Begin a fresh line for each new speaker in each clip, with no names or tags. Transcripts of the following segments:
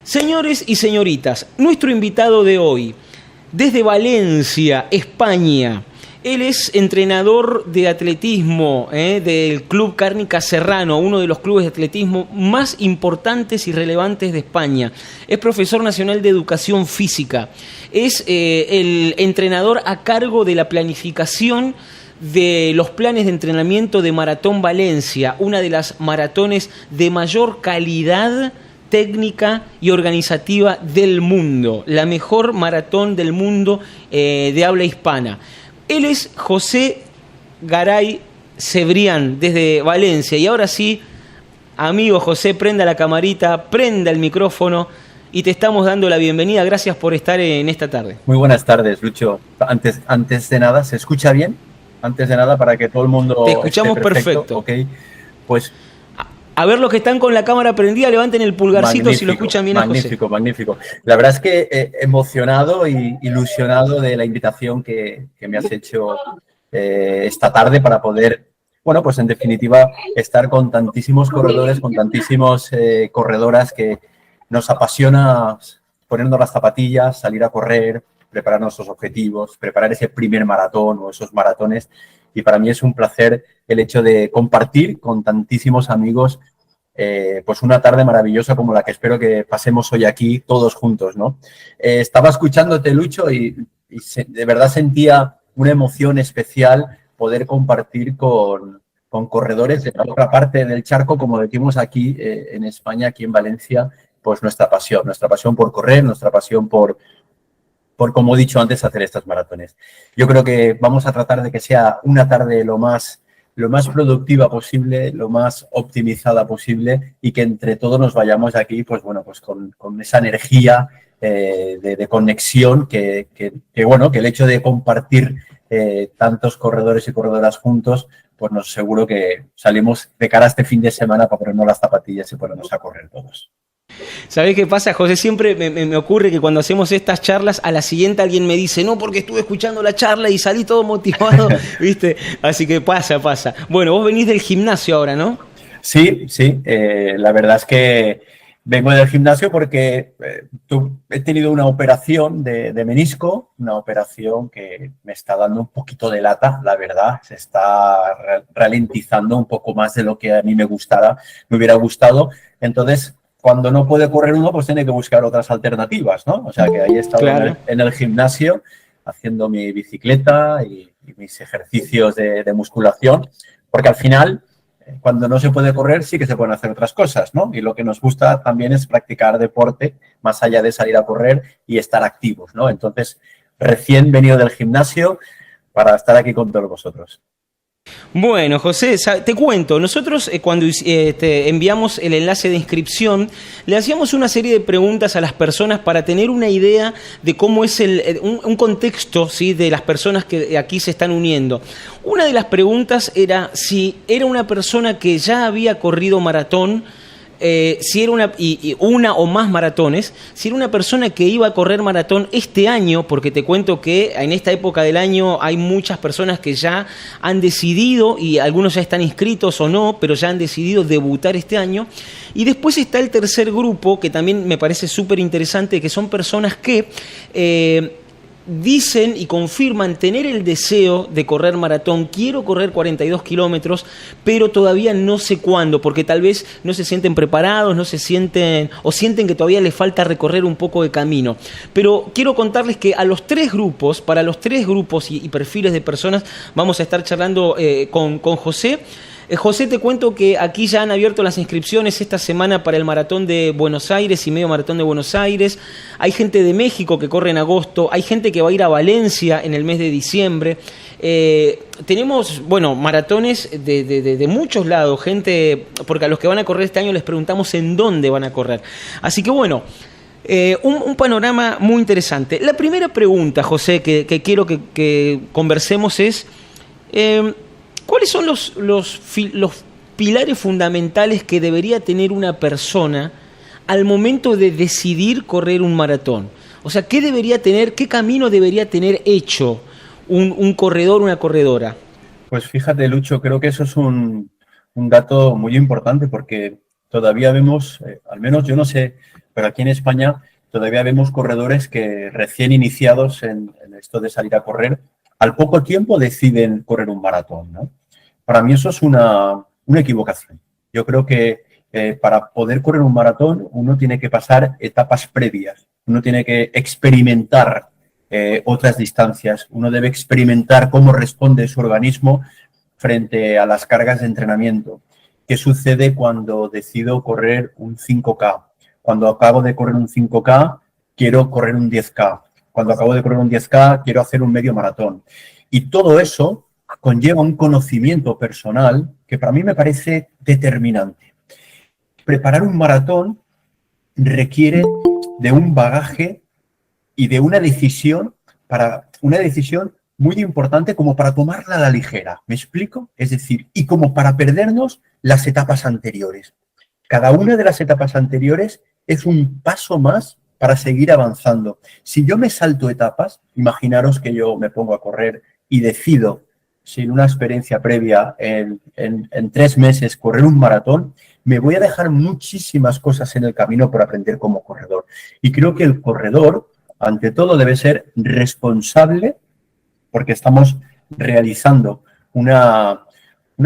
Señores y señoritas, nuestro invitado de hoy, desde Valencia, España. Él es entrenador de atletismo del Club Cárnica Serrano, uno de los clubes de atletismo más importantes y relevantes de España. Es profesor nacional de educación física. Es el entrenador a cargo de la planificación de los planes de entrenamiento de Maratón Valencia, una de las maratones de mayor calidad técnica y organizativa del mundo, la mejor maratón del mundo de habla hispana. Él es José Garay Cebrián, desde Valencia. Y ahora sí, amigo José, prenda la camarita, prenda el micrófono y te estamos dando la bienvenida. Gracias por estar en esta tarde.
Muy buenas tardes, Lucho. Antes de nada, ¿se escucha bien? Antes de nada, para que todo el mundo
te escuchamos perfecto.
Ok, pues...
A ver, los que están con la cámara prendida, levanten el pulgarcito magnífico, si lo escuchan bien a José.
Magnífico, magnífico. La verdad es que emocionado y ilusionado de la invitación que me has hecho esta tarde para poder, bueno, pues en definitiva, estar con tantísimos corredores, con tantísimos corredoras que nos apasiona ponernos las zapatillas, salir a correr, preparar nuestros objetivos, preparar ese primer maratón o esos maratones. Y para mí es un placer el hecho de compartir con tantísimos amigos pues una tarde maravillosa como la que espero que pasemos hoy aquí todos juntos, ¿no? Estaba escuchándote, Lucho, y de verdad sentía una emoción especial poder compartir con corredores de la otra parte del charco, como decimos aquí en España, aquí en Valencia, pues nuestra pasión por correr, nuestra pasión por, como he dicho antes, hacer estas maratones. Yo creo que vamos a tratar de que sea una tarde lo más productiva posible, lo más optimizada posible y que entre todos nos vayamos de aquí, pues bueno, pues con esa energía de conexión que el hecho de compartir tantos corredores y corredoras juntos, pues nos seguro que salimos de cara a este fin de semana para ponernos las zapatillas y ponernos a correr todos.
¿Sabés qué pasa, José? Siempre me ocurre que cuando hacemos estas charlas, a la siguiente alguien me dice, no, porque estuve escuchando la charla y salí todo motivado, ¿viste? Así que pasa. Bueno, vos venís del gimnasio ahora, ¿no?
Sí. La verdad es que vengo del gimnasio porque he tenido una operación de menisco, una operación que me está dando un poquito de lata, la verdad. Se está ralentizando un poco más de lo que a mí me hubiera gustado. Entonces, cuando no puede correr uno, pues tiene que buscar otras alternativas, ¿no? O sea, que ahí he estado claro. en el gimnasio haciendo mi bicicleta y mis ejercicios de musculación, porque al final, cuando no se puede correr, sí que se pueden hacer otras cosas, ¿no? Y lo que nos gusta también es practicar deporte, más allá de salir a correr y estar activos, ¿no? Entonces, recién venido del gimnasio para estar aquí con todos vosotros.
Bueno, José, te cuento, nosotros cuando enviamos el enlace de inscripción, le hacíamos una serie de preguntas a las personas para tener una idea de cómo es un contexto, ¿sí?, de las personas que aquí se están uniendo. Una de las preguntas era si era una persona que ya había corrido maratón, si era una o más maratones, si era una persona que iba a correr maratón este año, porque te cuento que en esta época del año hay muchas personas que ya han decidido, y algunos ya están inscritos o no, pero ya han decidido debutar este año. Y después está el tercer grupo, que también me parece súper interesante, que son personas que dicen y confirman tener el deseo de correr maratón. Quiero correr 42 kilómetros, pero todavía no sé cuándo, porque tal vez no se sienten preparados, sienten que todavía les falta recorrer un poco de camino. Pero quiero contarles que para los tres grupos y perfiles de personas, vamos a estar charlando con José. José, te cuento que aquí ya han abierto las inscripciones esta semana para el Maratón de Buenos Aires y Medio Maratón de Buenos Aires. Hay gente de México que corre en agosto, hay gente que va a ir a Valencia en el mes de diciembre. Tenemos, maratones de muchos lados, gente, porque a los que van a correr este año les preguntamos en dónde van a correr. Así que un panorama muy interesante. La primera pregunta, José, que quiero que conversemos es... ¿cuáles son los pilares fundamentales que debería tener una persona al momento de decidir correr un maratón? O sea, ¿qué camino debería tener hecho un corredor, una corredora?
Pues fíjate, Lucho, creo que eso es un dato muy importante porque todavía vemos, al menos yo no sé, pero aquí en España todavía vemos corredores que recién iniciados en esto de salir a correr, al poco tiempo deciden correr un maratón, ¿no? Para mí eso es una equivocación. Yo creo que para poder correr un maratón uno tiene que pasar etapas previas, uno tiene que experimentar otras distancias, uno debe experimentar cómo responde su organismo frente a las cargas de entrenamiento. ¿Qué sucede cuando decido correr un 5K? Cuando acabo de correr un 5K, quiero correr un 10K. Cuando acabo de correr un 10K, quiero hacer un medio maratón. Y todo eso conlleva un conocimiento personal que para mí me parece determinante. Preparar un maratón requiere de un bagaje y de una decisión muy importante como para tomarla a la ligera. ¿Me explico? Es decir, y como para perdernos las etapas anteriores. Cada una de las etapas anteriores es un paso más para seguir avanzando. Si yo me salto etapas, imaginaros que yo me pongo a correr y decido, sin una experiencia previa, en 3 meses correr un maratón, me voy a dejar muchísimas cosas en el camino por aprender como corredor. Y creo que el corredor, ante todo, debe ser responsable porque estamos realizando una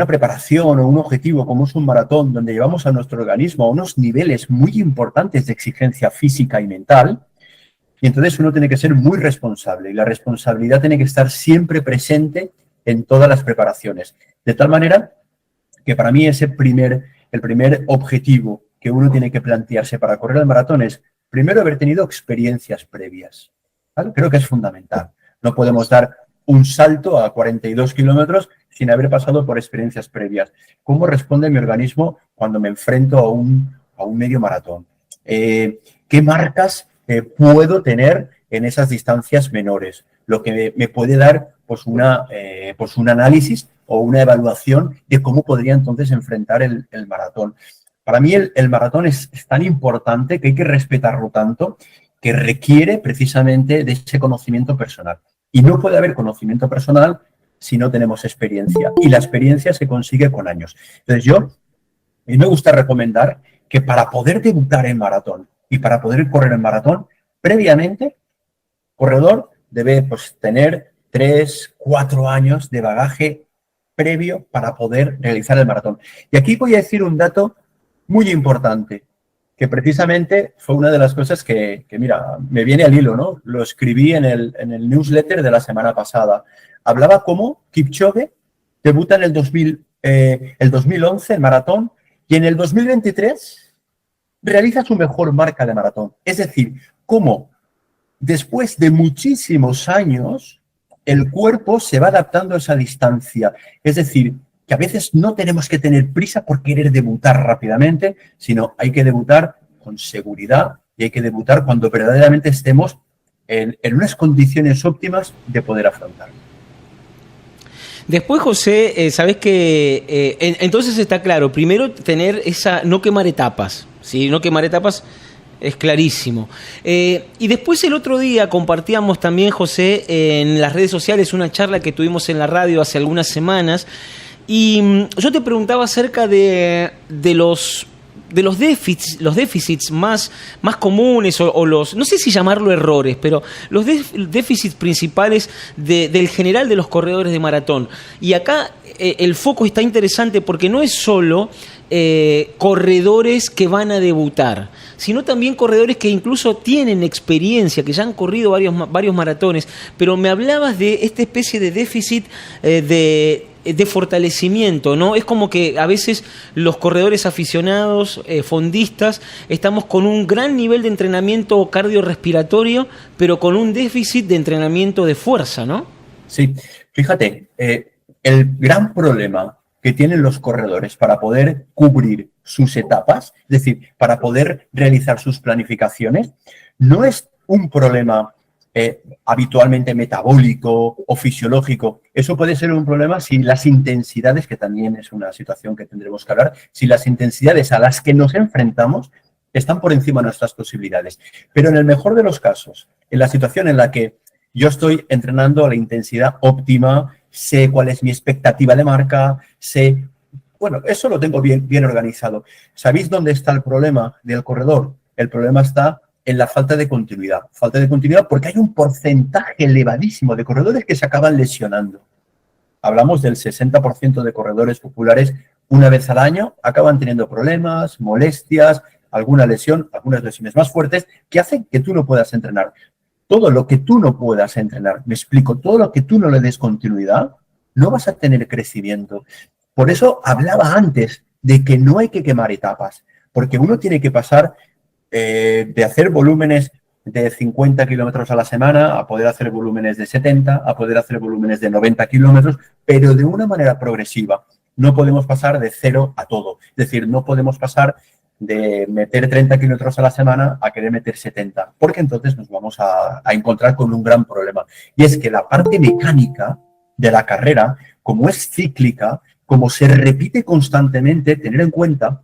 preparación o un objetivo como es un maratón donde llevamos a nuestro organismo a unos niveles muy importantes de exigencia física y mental, y entonces uno tiene que ser muy responsable y la responsabilidad tiene que estar siempre presente en todas las preparaciones. De tal manera que para mí el primer objetivo que uno tiene que plantearse para correr el maratón es primero haber tenido experiencias previas, ¿vale? Creo que es fundamental. No podemos dar un salto a 42 kilómetros sin haber pasado por experiencias previas. ¿Cómo responde mi organismo cuando me enfrento a un medio maratón? ¿Qué marcas puedo tener en esas distancias menores? Lo que me puede dar pues un análisis o una evaluación de cómo podría entonces enfrentar el maratón. Para mí el maratón es tan importante que hay que respetarlo tanto que requiere precisamente de ese conocimiento personal. Y no puede haber conocimiento personal si no tenemos experiencia. Y la experiencia se consigue con años. Entonces a mí me gusta recomendar que para poder debutar en maratón y para poder correr en maratón, previamente, corredor debe tener 3, 4 años de bagaje previo para poder realizar el maratón. Y aquí voy a decir un dato muy importante, que precisamente fue una de las cosas que mira, me viene al hilo, ¿no? Lo escribí en el newsletter de la semana pasada. Hablaba cómo Kipchoge debuta en el 2011 en maratón y en el 2023 realiza su mejor marca de maratón. Es decir, cómo después de muchísimos años el cuerpo se va adaptando a esa distancia. Es decir, que a veces no tenemos que tener prisa por querer debutar rápidamente, sino hay que debutar con seguridad y hay que debutar cuando verdaderamente estemos en unas condiciones óptimas de poder afrontarlo.
Después, José, sabés que entonces está claro, primero tener no quemar etapas, ¿sí? No quemar etapas es clarísimo. Y después el otro día compartíamos también, José, en las redes sociales una charla que tuvimos en la radio hace algunas semanas. Y yo te preguntaba acerca de los déficits más comunes o los, no sé si llamarlo errores, pero los déficits principales del general de los corredores de maratón. Y acá el foco está interesante porque no es solo corredores que van a debutar, sino también corredores que incluso tienen experiencia, que ya han corrido varios maratones, pero me hablabas de esta especie de déficit de fortalecimiento, ¿no? Es como que a veces los corredores aficionados, fondistas, estamos con un gran nivel de entrenamiento cardiorrespiratorio, pero con un déficit de entrenamiento de fuerza, ¿no?
Sí, fíjate, el gran problema que tienen los corredores para poder cubrir sus etapas, es decir, para poder realizar sus planificaciones, no es un problema habitualmente metabólico o fisiológico. Eso puede ser un problema si las intensidades, que también es una situación que tendremos que hablar, si las intensidades a las que nos enfrentamos están por encima de nuestras posibilidades. Pero en el mejor de los casos, en la situación en la que yo estoy entrenando a la intensidad óptima, sé cuál es mi expectativa de marca, sé Bueno, eso lo tengo bien organizado. ¿Sabéis dónde está el problema del corredor? El problema está en la falta de continuidad. Falta de continuidad porque hay un porcentaje elevadísimo de corredores que se acaban lesionando. Hablamos del 60% de corredores populares una vez al año acaban teniendo problemas, molestias, alguna lesión, algunas lesiones más fuertes que hacen que tú no puedas entrenar. Todo lo que tú no puedas entrenar, me explico, todo lo que tú no le des continuidad, no vas a tener crecimiento. Por eso hablaba antes de que no hay que quemar etapas, porque uno tiene que pasar de hacer volúmenes de 50 kilómetros a la semana a poder hacer volúmenes de 70, a poder hacer volúmenes de 90 kilómetros, pero de una manera progresiva. No podemos pasar de 0 a todo. Es decir, no podemos pasar de meter 30 kilómetros a la semana a querer meter 70, porque entonces nos vamos a encontrar con un gran problema. Y es que la parte mecánica de la carrera, como es cíclica, como se repite constantemente, tener en cuenta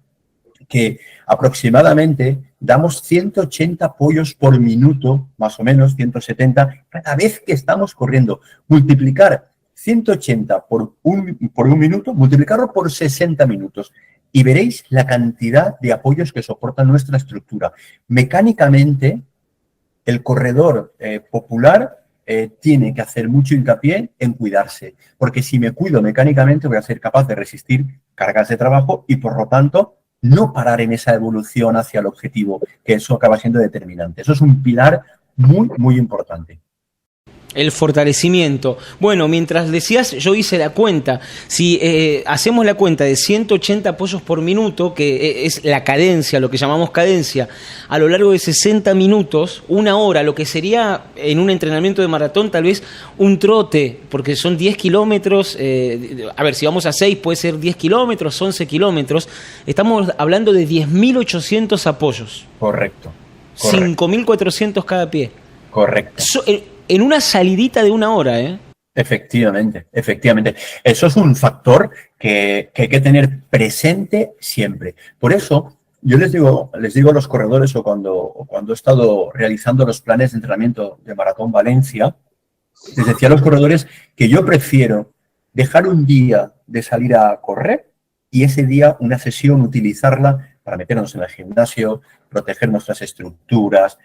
que aproximadamente damos 180 apoyos por minuto, más o menos 170, cada vez que estamos corriendo. Multiplicar 180 por un minuto, multiplicarlo por 60 minutos y veréis la cantidad de apoyos que soporta nuestra estructura. Mecánicamente, el corredor popular tiene que hacer mucho hincapié en cuidarse, porque si me cuido mecánicamente voy a ser capaz de resistir cargas de trabajo y, por lo tanto, no parar en esa evolución hacia el objetivo, que eso acaba siendo determinante. Eso es un pilar muy importante.
El fortalecimiento. Bueno, mientras decías, yo hice la cuenta. Si hacemos la cuenta de 180 apoyos por minuto, que es la cadencia, lo que llamamos cadencia, a lo largo de 60 minutos, una hora, lo que sería en un entrenamiento de maratón tal vez un trote, porque son 10 kilómetros, a ver, si vamos a 6 puede ser 10 kilómetros, 11 kilómetros, estamos hablando de 10.800 apoyos.
Correcto.
5.400 cada pie.
Correcto.
En una salidita de una hora, ¿eh?
Efectivamente. Eso es un factor que hay que tener presente siempre. Por eso, yo les digo a los corredores o cuando he estado realizando los planes de entrenamiento de Maratón Valencia, les decía a los corredores que yo prefiero dejar un día de salir a correr y ese día una sesión utilizarla para meternos en el gimnasio, proteger nuestras estructuras,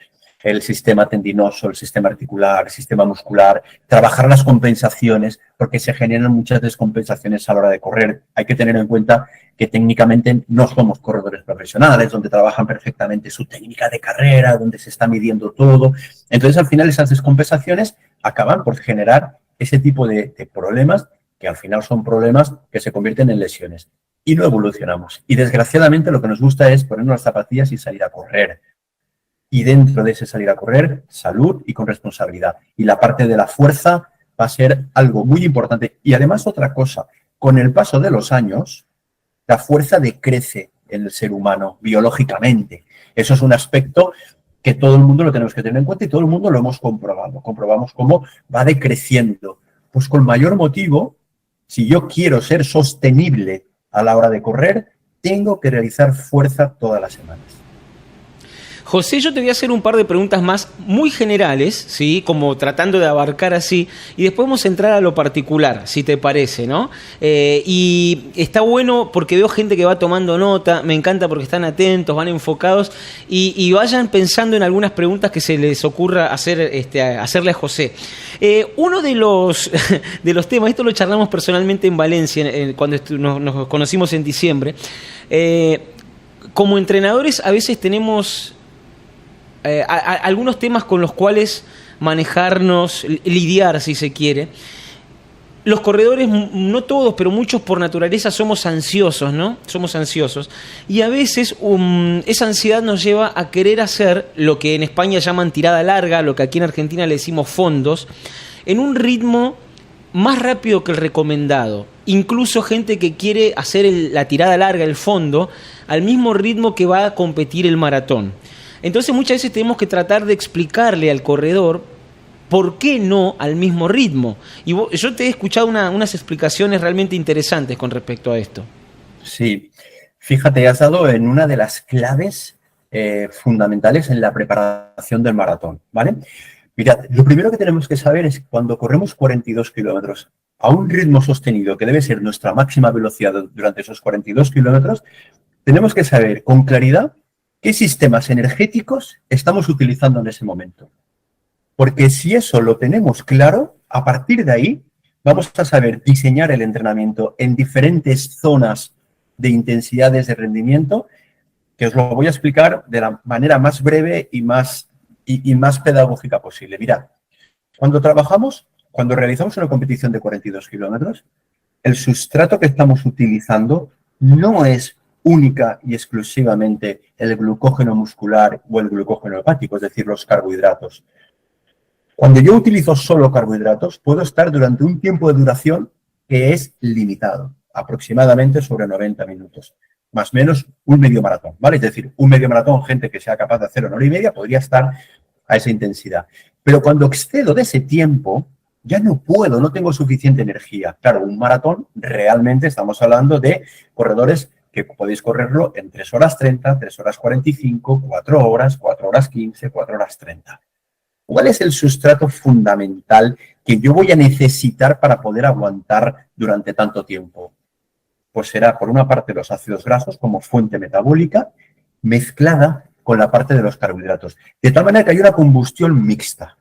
el sistema tendinoso, el sistema articular, el sistema muscular, trabajar las compensaciones, porque se generan muchas descompensaciones a la hora de correr. Hay que tener en cuenta que técnicamente no somos corredores profesionales, donde trabajan perfectamente su técnica de carrera, donde se está midiendo todo. Entonces, al final, esas descompensaciones acaban por generar ese tipo de problemas, que al final son problemas que se convierten en lesiones. Y no evolucionamos. Y desgraciadamente lo que nos gusta es ponernos las zapatillas y salir a correr. Y dentro de ese salir a correr, salud y con responsabilidad. Y la parte de la fuerza va a ser algo muy importante. Y además otra cosa, con el paso de los años, la fuerza decrece en el ser humano biológicamente. Eso es un aspecto que todo el mundo lo tenemos que tener en cuenta y todo el mundo lo hemos comprobado. Comprobamos cómo va decreciendo. Pues con mayor motivo, si yo quiero ser sostenible a la hora de correr, tengo que realizar fuerza todas las semanas.
José, yo te voy a hacer un par de preguntas más muy generales, ¿sí? Como tratando de abarcar así, y después vamos a entrar a lo particular, si te parece, ¿no? Y está bueno porque veo gente que va tomando nota, me encanta porque están atentos, van enfocados, y vayan pensando en algunas preguntas que se les ocurra hacerle a José. Uno de los temas, esto lo charlamos personalmente en Valencia, cuando nos conocimos en diciembre, como entrenadores a veces tenemos algunos temas con los cuales manejarnos, lidiar si se quiere. Los corredores, no todos, pero muchos por naturaleza somos ansiosos, ¿no? Somos ansiosos. Y a veces esa ansiedad nos lleva a querer hacer lo que en España llaman tirada larga, lo que aquí en Argentina le decimos fondos, en un ritmo más rápido que el recomendado. Incluso gente que quiere hacer la tirada larga, el fondo, al mismo ritmo que va a competir el maratón. Entonces muchas veces tenemos que tratar de explicarle al corredor por qué no al mismo ritmo. Y yo te he escuchado unas explicaciones realmente interesantes con respecto a esto.
Sí, fíjate, has dado en una de las claves fundamentales en la preparación del maratón, ¿vale? Mirad, lo primero que tenemos que saber es que cuando corremos 42 kilómetros a un ritmo sostenido, que debe ser nuestra máxima velocidad durante esos 42 kilómetros, tenemos que saber con claridad qué sistemas energéticos estamos utilizando en ese momento. Porque si eso lo tenemos claro, a partir de ahí vamos a saber diseñar el entrenamiento en diferentes zonas de intensidades de rendimiento, que os lo voy a explicar de la manera más breve y más pedagógica posible. Mirad, cuando realizamos una competición de 42 kilómetros, el sustrato que estamos utilizando no es única y exclusivamente el glucógeno muscular o el glucógeno hepático, es decir, los carbohidratos. Cuando yo utilizo solo carbohidratos, puedo estar durante un tiempo de duración que es limitado, aproximadamente sobre 90 minutos, más o menos un medio maratón, ¿vale? Es decir, un medio maratón, gente que sea capaz de hacer 1 hora y media, podría estar a esa intensidad. Pero cuando excedo de ese tiempo, ya no puedo, no tengo suficiente energía. Claro, un maratón, realmente estamos hablando de corredores que podéis correrlo en 3 horas 30, 3 horas 45, 4 horas, 4 horas 15, 4 horas 30. ¿Cuál es el sustrato fundamental que yo voy a necesitar para poder aguantar durante tanto tiempo? Pues será, por una parte, los ácidos grasos como fuente metabólica, mezclada con la parte de los carbohidratos. De tal manera que hay una combustión mixta,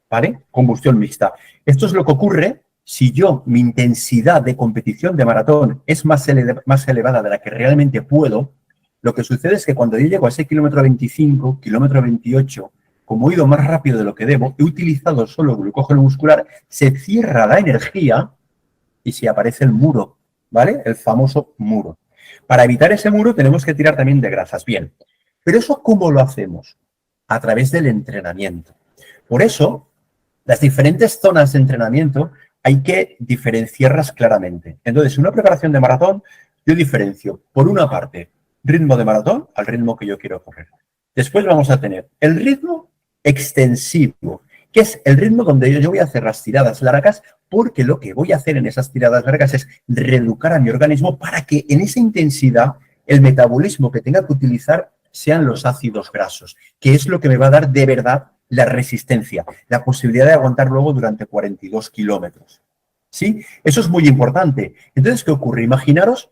¿vale? Combustión mixta. Esto es lo que ocurre si mi intensidad de competición de maratón es más elevada de la que realmente puedo. Lo que sucede es que cuando yo llego a ese kilómetro 25, kilómetro 28, como he ido más rápido de lo que debo, he utilizado solo glucógeno muscular, se cierra la energía y se aparece el muro, ¿vale? El famoso muro. Para evitar ese muro tenemos que tirar también de grasas. Bien, pero ¿eso cómo lo hacemos? A través del entrenamiento. Por eso, las diferentes zonas de entrenamiento hay que diferenciarlas claramente. Entonces, en una preparación de maratón, yo diferencio, por una parte, ritmo de maratón al ritmo que yo quiero correr. Después vamos a tener el ritmo extensivo, que es el ritmo donde yo voy a hacer las tiradas largas, porque lo que voy a hacer en esas tiradas largas es reeducar a mi organismo para que en esa intensidad el metabolismo que tenga que utilizar sean los ácidos grasos, que es lo que me va a dar de verdad la resistencia, la posibilidad de aguantar luego durante 42 kilómetros. ¿Sí? Eso es muy importante. Entonces, ¿qué ocurre? Imaginaros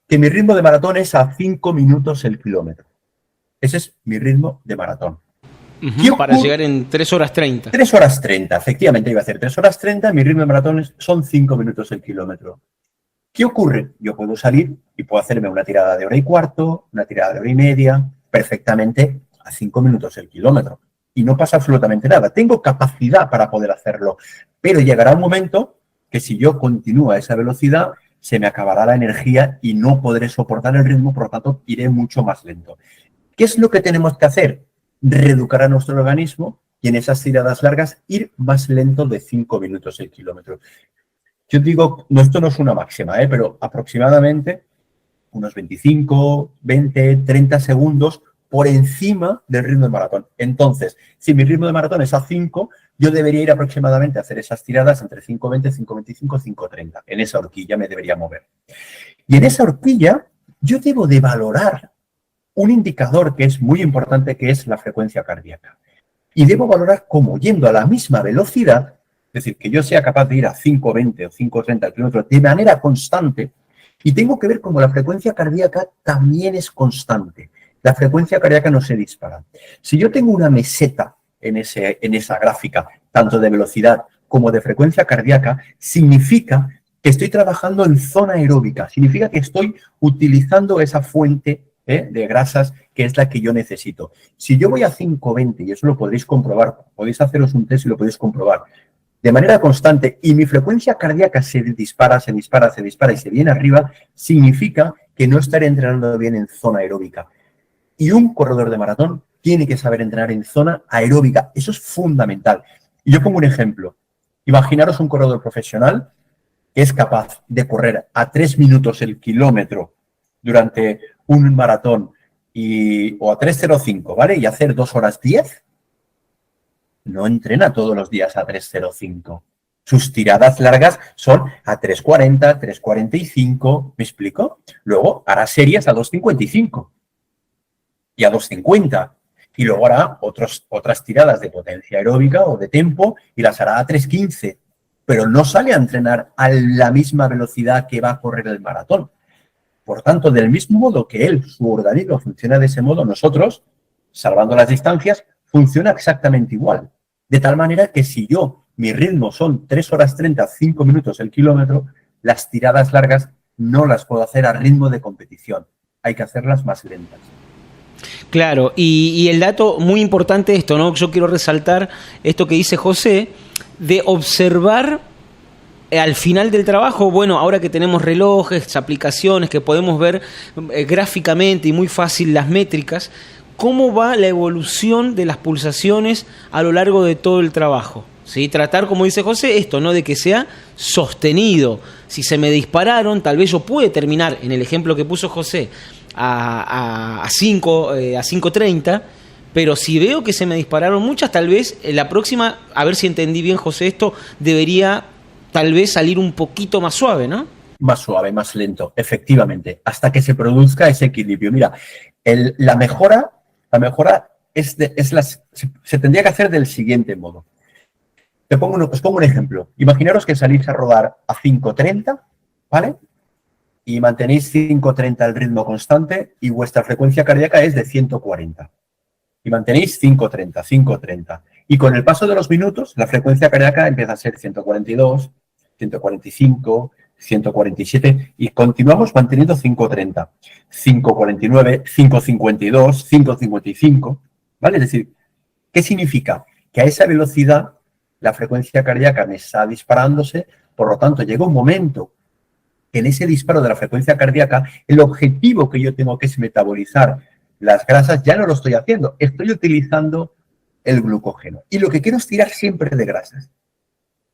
que mi ritmo de maratón es a 5 minutos el kilómetro. Ese es mi ritmo de maratón.
Para llegar en 3 horas 30.
3 horas 30, efectivamente iba a hacer 3 horas 30, mi ritmo de maratón son 5 minutos el kilómetro. ¿Qué ocurre? Yo puedo salir y puedo hacerme una tirada de 1 hora y cuarto, una tirada de 1 hora y media, perfectamente a 5 minutos el kilómetro. Y no pasa absolutamente nada. Tengo capacidad para poder hacerlo, pero llegará un momento que si yo continúo a esa velocidad, se me acabará la energía y no podré soportar el ritmo, por lo tanto, iré mucho más lento. ¿Qué es lo que tenemos que hacer? Reeducar a nuestro organismo y en esas tiradas largas ir más lento de 5 minutos el kilómetro. Yo digo, esto no es una máxima, pero aproximadamente unos 25, 20, 30 segundos por encima del ritmo de maratón. Entonces, si mi ritmo de maratón es a 5, yo debería ir aproximadamente a hacer esas tiradas entre 5.20, 5.25, 5.30. En esa horquilla me debería mover. Y en esa horquilla yo debo de valorar un indicador que es muy importante, que es la frecuencia cardíaca. Y debo valorar cómo, yendo a la misma velocidad, es decir, que yo sea capaz de ir a 5.20 o 5.30 kilómetros de manera constante, y tengo que ver cómo la frecuencia cardíaca también es constante. La frecuencia cardíaca no se dispara. Si yo tengo una meseta en esa gráfica, tanto de velocidad como de frecuencia cardíaca, significa que estoy trabajando en zona aeróbica, significa que estoy utilizando esa fuente de grasas, que es la que yo necesito. Si yo voy a 5.20, y eso lo podréis comprobar, podéis haceros un test y lo podéis comprobar, de manera constante, y mi frecuencia cardíaca se dispara y se viene arriba, significa que no estaré entrenando bien en zona aeróbica. Y un corredor de maratón tiene que saber entrenar en zona aeróbica. Eso es fundamental. Y yo pongo un ejemplo. Imaginaros un corredor profesional que es capaz de correr a 3 minutos el kilómetro durante un maratón o a 3:05, ¿vale? Y hacer 2 horas 10, no entrena todos los días a 3:05. Sus tiradas largas son a 3:40, 3:45, ¿me explico? Luego hará series a 2:55 y a 2:50. Y luego hará otras tiradas de potencia aeróbica o de tempo y las hará a 3:15. pero no sale a entrenar a la misma velocidad que va a correr el maratón. Por tanto, del mismo modo que él, su organismo funciona de ese modo, nosotros, salvando las distancias, funciona exactamente igual. De tal manera que si mi ritmo son 3 horas 30, 5 minutos el kilómetro, las tiradas largas no las puedo hacer a ritmo de competición. Hay que hacerlas más lentas.
Claro, y el dato muy importante esto, ¿no? Yo quiero resaltar esto que dice José, de observar al final del trabajo, bueno, ahora que tenemos relojes, aplicaciones, que podemos ver gráficamente y muy fácil las métricas, cómo va la evolución de las pulsaciones a lo largo de todo el trabajo. ¿Sí? Tratar, como dice José, esto, ¿no? De que sea sostenido. Si se me dispararon, tal vez yo pude terminar, en el ejemplo que puso José, a 5:30, pero si veo que se me dispararon muchas, tal vez la próxima, a ver si entendí bien, José, esto debería tal vez salir un poquito más suave, ¿no?
Más suave, más lento, efectivamente, hasta que se produzca ese equilibrio. Mira, la mejora se tendría que hacer del siguiente modo. Os pongo un ejemplo. Imaginaros que salís a rodar a 5:30, ¿vale? Y mantenéis 5:30 el ritmo constante y vuestra frecuencia cardíaca es de 140. Y mantenéis 5:30, 5:30. Y con el paso de los minutos, la frecuencia cardíaca empieza a ser 142, 145, 147 y continuamos manteniendo 5:30, 5:49, 5:52, 5:55, ¿vale? Es decir, ¿qué significa? Que a esa velocidad la frecuencia cardíaca me está disparándose, por lo tanto llega un momento que en ese disparo de la frecuencia cardíaca el objetivo que yo tengo, que es metabolizar las grasas, ya no lo estoy haciendo, estoy utilizando el glucógeno. Y lo que quiero es tirar siempre de grasas.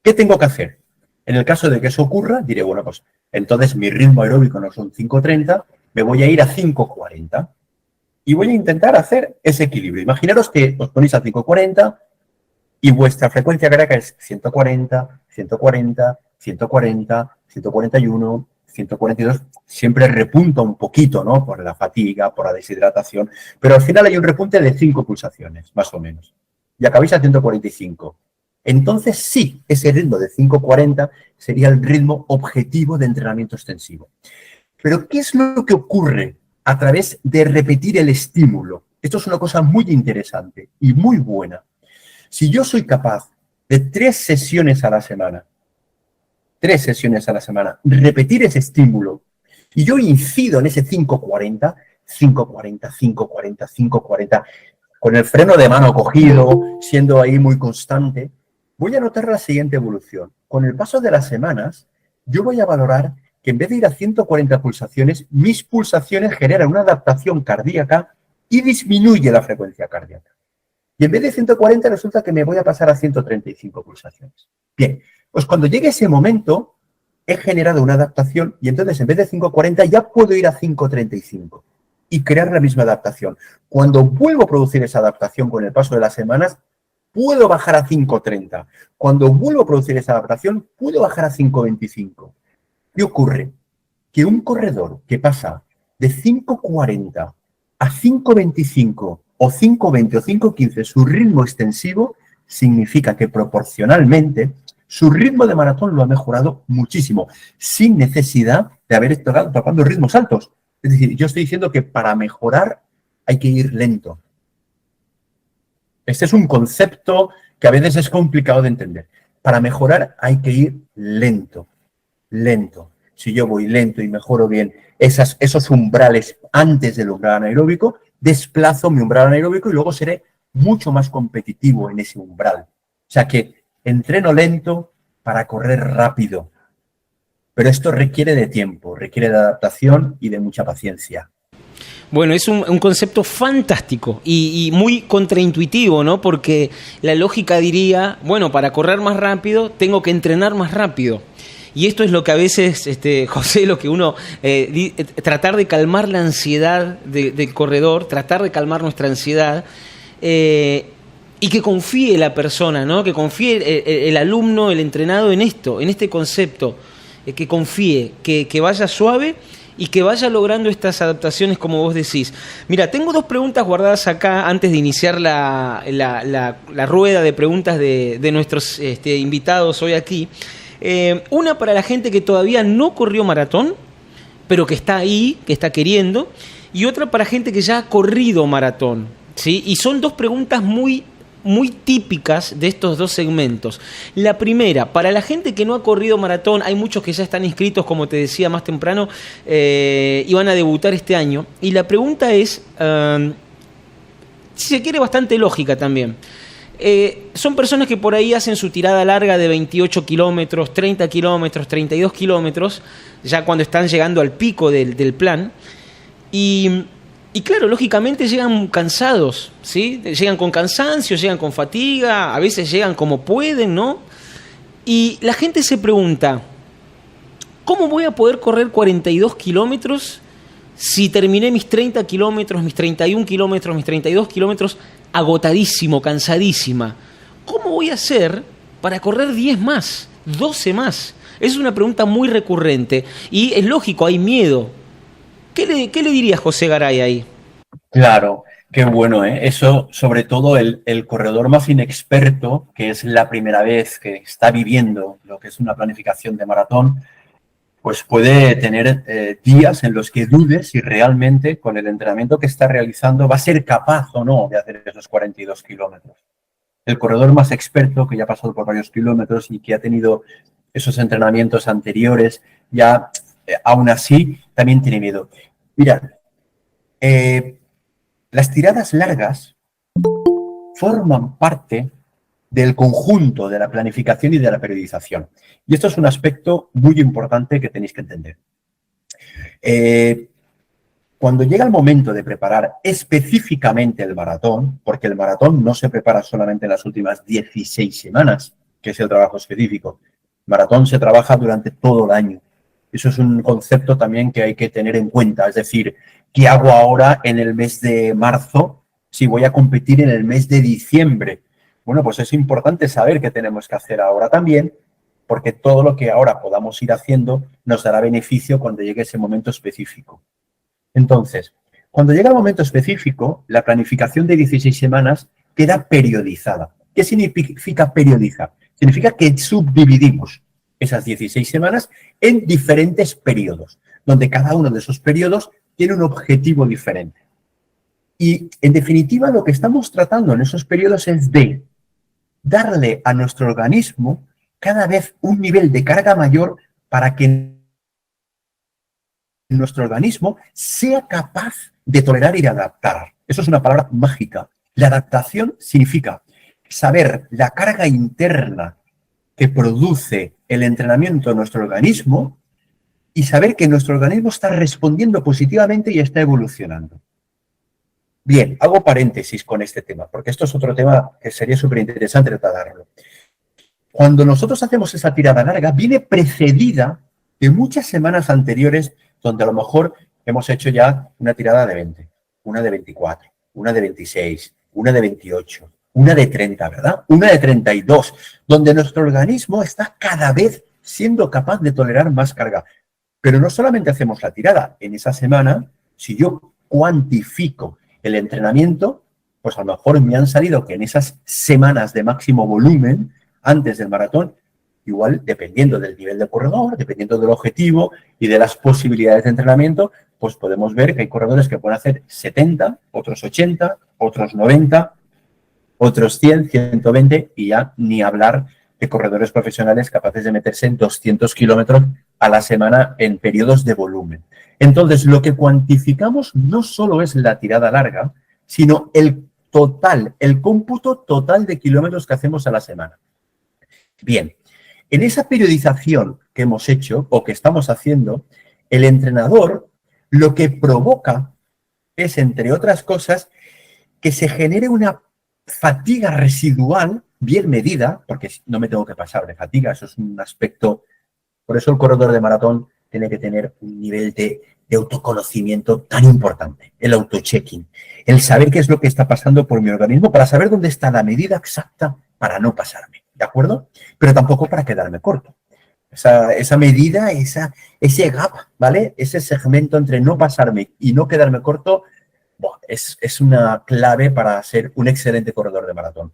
¿Qué tengo que hacer? En el caso de que eso ocurra, diré, bueno, pues entonces mi ritmo aeróbico no son 5:30, me voy a ir a 5:40 y voy a intentar hacer ese equilibrio. Imaginaros que os ponéis a 5:40 y vuestra frecuencia cardíaca es 140, 140, 140, 141, 142. Siempre repunta un poquito, ¿no? Por la fatiga, por la deshidratación, pero al final hay un repunte de 5 pulsaciones, más o menos. Y acabáis a 145. Entonces sí, ese ritmo de 5:40 sería el ritmo objetivo de entrenamiento extensivo. Pero ¿qué es lo que ocurre a través de repetir el estímulo? Esto es una cosa muy interesante y muy buena. Si yo soy capaz de 3 sesiones a la semana, repetir ese estímulo y yo incido en ese 5:40, 5:40, 5:40, 5:40, con el freno de mano cogido, siendo ahí muy constante, voy a notar la siguiente evolución. Con el paso de las semanas, yo voy a valorar que en vez de ir a 140 pulsaciones, mis pulsaciones generan una adaptación cardíaca y disminuye la frecuencia cardíaca. Y en vez de 140 resulta que me voy a pasar a 135 pulsaciones. Bien, pues cuando llegue ese momento, he generado una adaptación y entonces en vez de 5:40 ya puedo ir a 5:35 y crear la misma adaptación. Cuando vuelvo a producir esa adaptación con el paso de las semanas, puedo bajar a 5:30. Cuando vuelvo a producir esa adaptación, puedo bajar a 5:25. ¿Qué ocurre? Que un corredor que pasa de 5:40 a 5:25 o 5:20 o 5:15 su ritmo extensivo, significa que proporcionalmente su ritmo de maratón lo ha mejorado muchísimo, sin necesidad de haber estado tocando ritmos altos. Es decir, yo estoy diciendo que para mejorar hay que ir lento. Este es un concepto que a veces es complicado de entender. Para mejorar hay que ir lento, lento. Si yo voy lento y mejoro bien esos umbrales antes del umbral anaeróbico, desplazo mi umbral anaeróbico y luego seré mucho más competitivo en ese umbral. O sea que entreno lento para correr rápido. Pero esto requiere de tiempo, requiere de adaptación y de mucha paciencia.
Bueno, es un concepto fantástico y muy contraintuitivo, ¿no? Porque la lógica diría, bueno, para correr más rápido tengo que entrenar más rápido. Y esto es lo que a veces, José, lo que uno... tratar de calmar la ansiedad del corredor, tratar de calmar nuestra ansiedad y que confíe la persona, ¿no? Que confíe el alumno, el entrenado en esto, en este concepto. Que confíe, que vaya suave y que vaya logrando estas adaptaciones como vos decís. Mira, tengo 2 preguntas guardadas acá antes de iniciar la rueda de preguntas de nuestros invitados hoy aquí. Una para la gente que todavía no corrió maratón, pero que está ahí, que está queriendo, y otra para gente que ya ha corrido maratón, ¿sí? Y son dos preguntas muy típicas de estos dos segmentos. La primera, para la gente que no ha corrido maratón, hay muchos que ya están inscritos, como te decía más temprano, y van a debutar este año. Y la pregunta es, si se quiere, bastante lógica también. Son personas que por ahí hacen su tirada larga de 28 kilómetros, 30 kilómetros, 32 kilómetros, ya cuando están llegando al pico del plan. Y claro, lógicamente llegan cansados, ¿sí? Llegan con cansancio, llegan con fatiga, a veces llegan como pueden, ¿no? Y la gente se pregunta, ¿cómo voy a poder correr 42 kilómetros si terminé mis 30 kilómetros, mis 31 kilómetros, mis 32 kilómetros agotadísimo, cansadísima? ¿Cómo voy a hacer para correr 10 más, 12 más? Es una pregunta muy recurrente y es lógico, hay miedo. ¿Qué le diría José Garay ahí?
Claro, qué bueno, ¿eh? Eso, sobre todo el corredor más inexperto, que es la primera vez que está viviendo lo que es una planificación de maratón, pues puede tener días en los que dude si realmente con el entrenamiento que está realizando va a ser capaz o no de hacer esos 42 kilómetros. El corredor más experto, que ya ha pasado por varios kilómetros y que ha tenido esos entrenamientos anteriores, ya aún así también tiene miedo. Mira, las tiradas largas forman parte del conjunto de la planificación y de la periodización. Y esto es un aspecto muy importante que tenéis que entender. Cuando llega el momento de preparar específicamente el maratón, porque el maratón no se prepara solamente en las últimas 16 semanas, que es el trabajo específico. El maratón se trabaja durante todo el año. Eso es un concepto también que hay que tener en cuenta. Es decir, ¿qué hago ahora en el mes de marzo si voy a competir en el mes de diciembre? Bueno, pues es importante saber qué tenemos que hacer ahora también, porque todo lo que ahora podamos ir haciendo nos dará beneficio cuando llegue ese momento específico. Entonces, cuando llega el momento específico, la planificación de 16 semanas queda periodizada. ¿Qué significa periodizar? Significa que subdividimos esas 16 semanas en diferentes periodos, donde cada uno de esos periodos tiene un objetivo diferente. Y, en definitiva, lo que estamos tratando en esos periodos es de darle a nuestro organismo cada vez un nivel de carga mayor para que nuestro organismo sea capaz de tolerar y de adaptar. Eso es una palabra mágica. La adaptación significa saber la carga interna que produce el entrenamiento en nuestro organismo y saber que nuestro organismo está respondiendo positivamente y está evolucionando. Bien, hago paréntesis con este tema, porque esto es otro tema que sería súper interesante tratarlo. Cuando nosotros hacemos esa tirada larga, viene precedida de muchas semanas anteriores donde a lo mejor hemos hecho ya una tirada de 20, una de 24, una de 26, una de 28, una de 30, ¿verdad? Una de 32, donde nuestro organismo está cada vez siendo capaz de tolerar más carga. Pero no solamente hacemos la tirada. En esa semana, si yo cuantifico el entrenamiento, pues a lo mejor me han salido que en esas semanas de máximo volumen, antes del maratón, igual dependiendo del nivel de corredor, dependiendo del objetivo y de las posibilidades de entrenamiento, pues podemos ver que hay corredores que pueden hacer 70, otros 80, otros 90, otros 100, 120 y ya ni hablar de corredores profesionales capaces de meterse en 200 kilómetros a la semana en periodos de volumen. Entonces, lo que cuantificamos no solo es la tirada larga, sino el total, el cómputo total de kilómetros que hacemos a la semana. Bien, en esa periodización que hemos hecho o que estamos haciendo, el entrenador lo que provoca es, entre otras cosas, que se genere una fatiga residual bien medida, porque no me tengo que pasar de fatiga, eso es un aspecto, por eso el corredor de maratón tiene que tener un nivel de autoconocimiento tan importante, el auto-checking, el saber qué es lo que está pasando por mi organismo para saber dónde está la medida exacta para no pasarme, ¿de acuerdo? Pero tampoco para quedarme corto. Esa medida, ese gap, ¿vale? Ese segmento entre no pasarme y no quedarme corto, bueno, es una clave para ser un excelente corredor de maratón.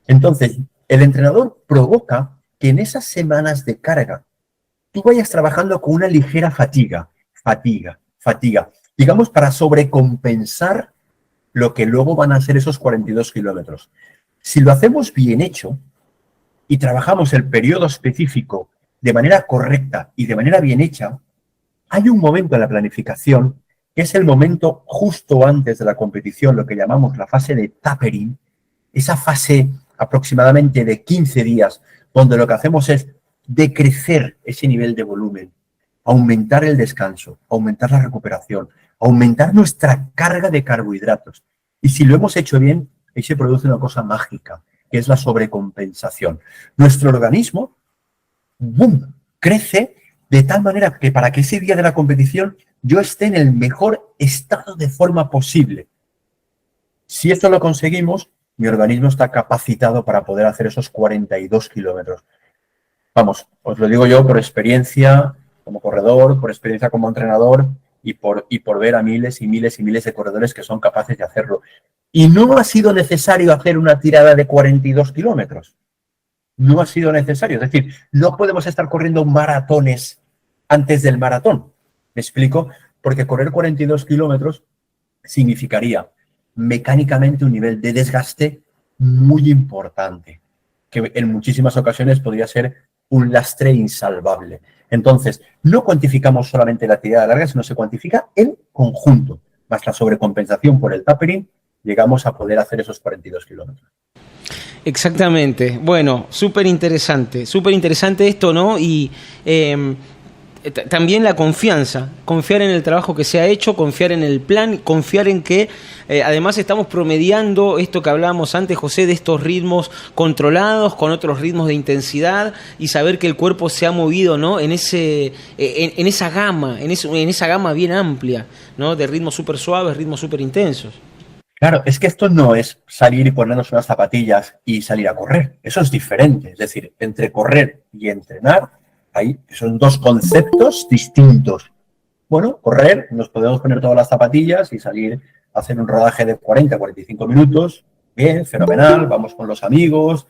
Entonces, el entrenador provoca que en esas semanas de carga tú vayas trabajando con una ligera fatiga, digamos, para sobrecompensar lo que luego van a ser esos 42 kilómetros. Si lo hacemos bien hecho y trabajamos el periodo específico de manera correcta y de manera bien hecha, hay un momento en la planificación que es el momento justo antes de la competición, lo que llamamos la fase de tapering, esa fase aproximadamente de 15 días, donde lo que hacemos es decrecer ese nivel de volumen, aumentar el descanso, aumentar la recuperación, aumentar nuestra carga de carbohidratos. Y si lo hemos hecho bien, ahí se produce una cosa mágica, que es la sobrecompensación. Nuestro organismo, ¡boom!, crece de tal manera que para que ese día de la competición yo esté en el mejor estado de forma posible. Si esto lo conseguimos, mi organismo está capacitado para poder hacer esos 42 kilómetros. Vamos, os lo digo yo por experiencia como corredor, por experiencia como entrenador y por ver a miles y miles y miles de corredores que son capaces de hacerlo. Y no ha sido necesario hacer una tirada de 42 kilómetros. No ha sido necesario. Es decir, no podemos estar corriendo maratones antes del maratón. ¿Me explico? Porque correr 42 kilómetros significaría mecánicamente un nivel de desgaste muy importante, que en muchísimas ocasiones podría ser un lastre insalvable. Entonces, no cuantificamos solamente la tirada larga, sino se cuantifica el conjunto, más la sobrecompensación por el tapering, llegamos a poder hacer esos 42 kilómetros.
Exactamente. Bueno, súper interesante esto, ¿no? Y también la confianza, confiar en el trabajo que se ha hecho, confiar en el plan, confiar en que además estamos promediando esto que hablábamos antes, José, de estos ritmos controlados con otros ritmos de intensidad y saber que el cuerpo se ha movido, ¿no? en esa gama bien amplia, ¿no? De ritmos súper suaves, ritmos súper intensos.
Claro, es que esto no es salir y ponernos unas zapatillas y salir a correr. Eso es diferente. Es decir, entre correr y entrenar, son dos conceptos distintos. Bueno, correr, nos podemos poner todas las zapatillas y salir a hacer un rodaje de 40, 45 minutos. Bien, fenomenal, vamos con los amigos,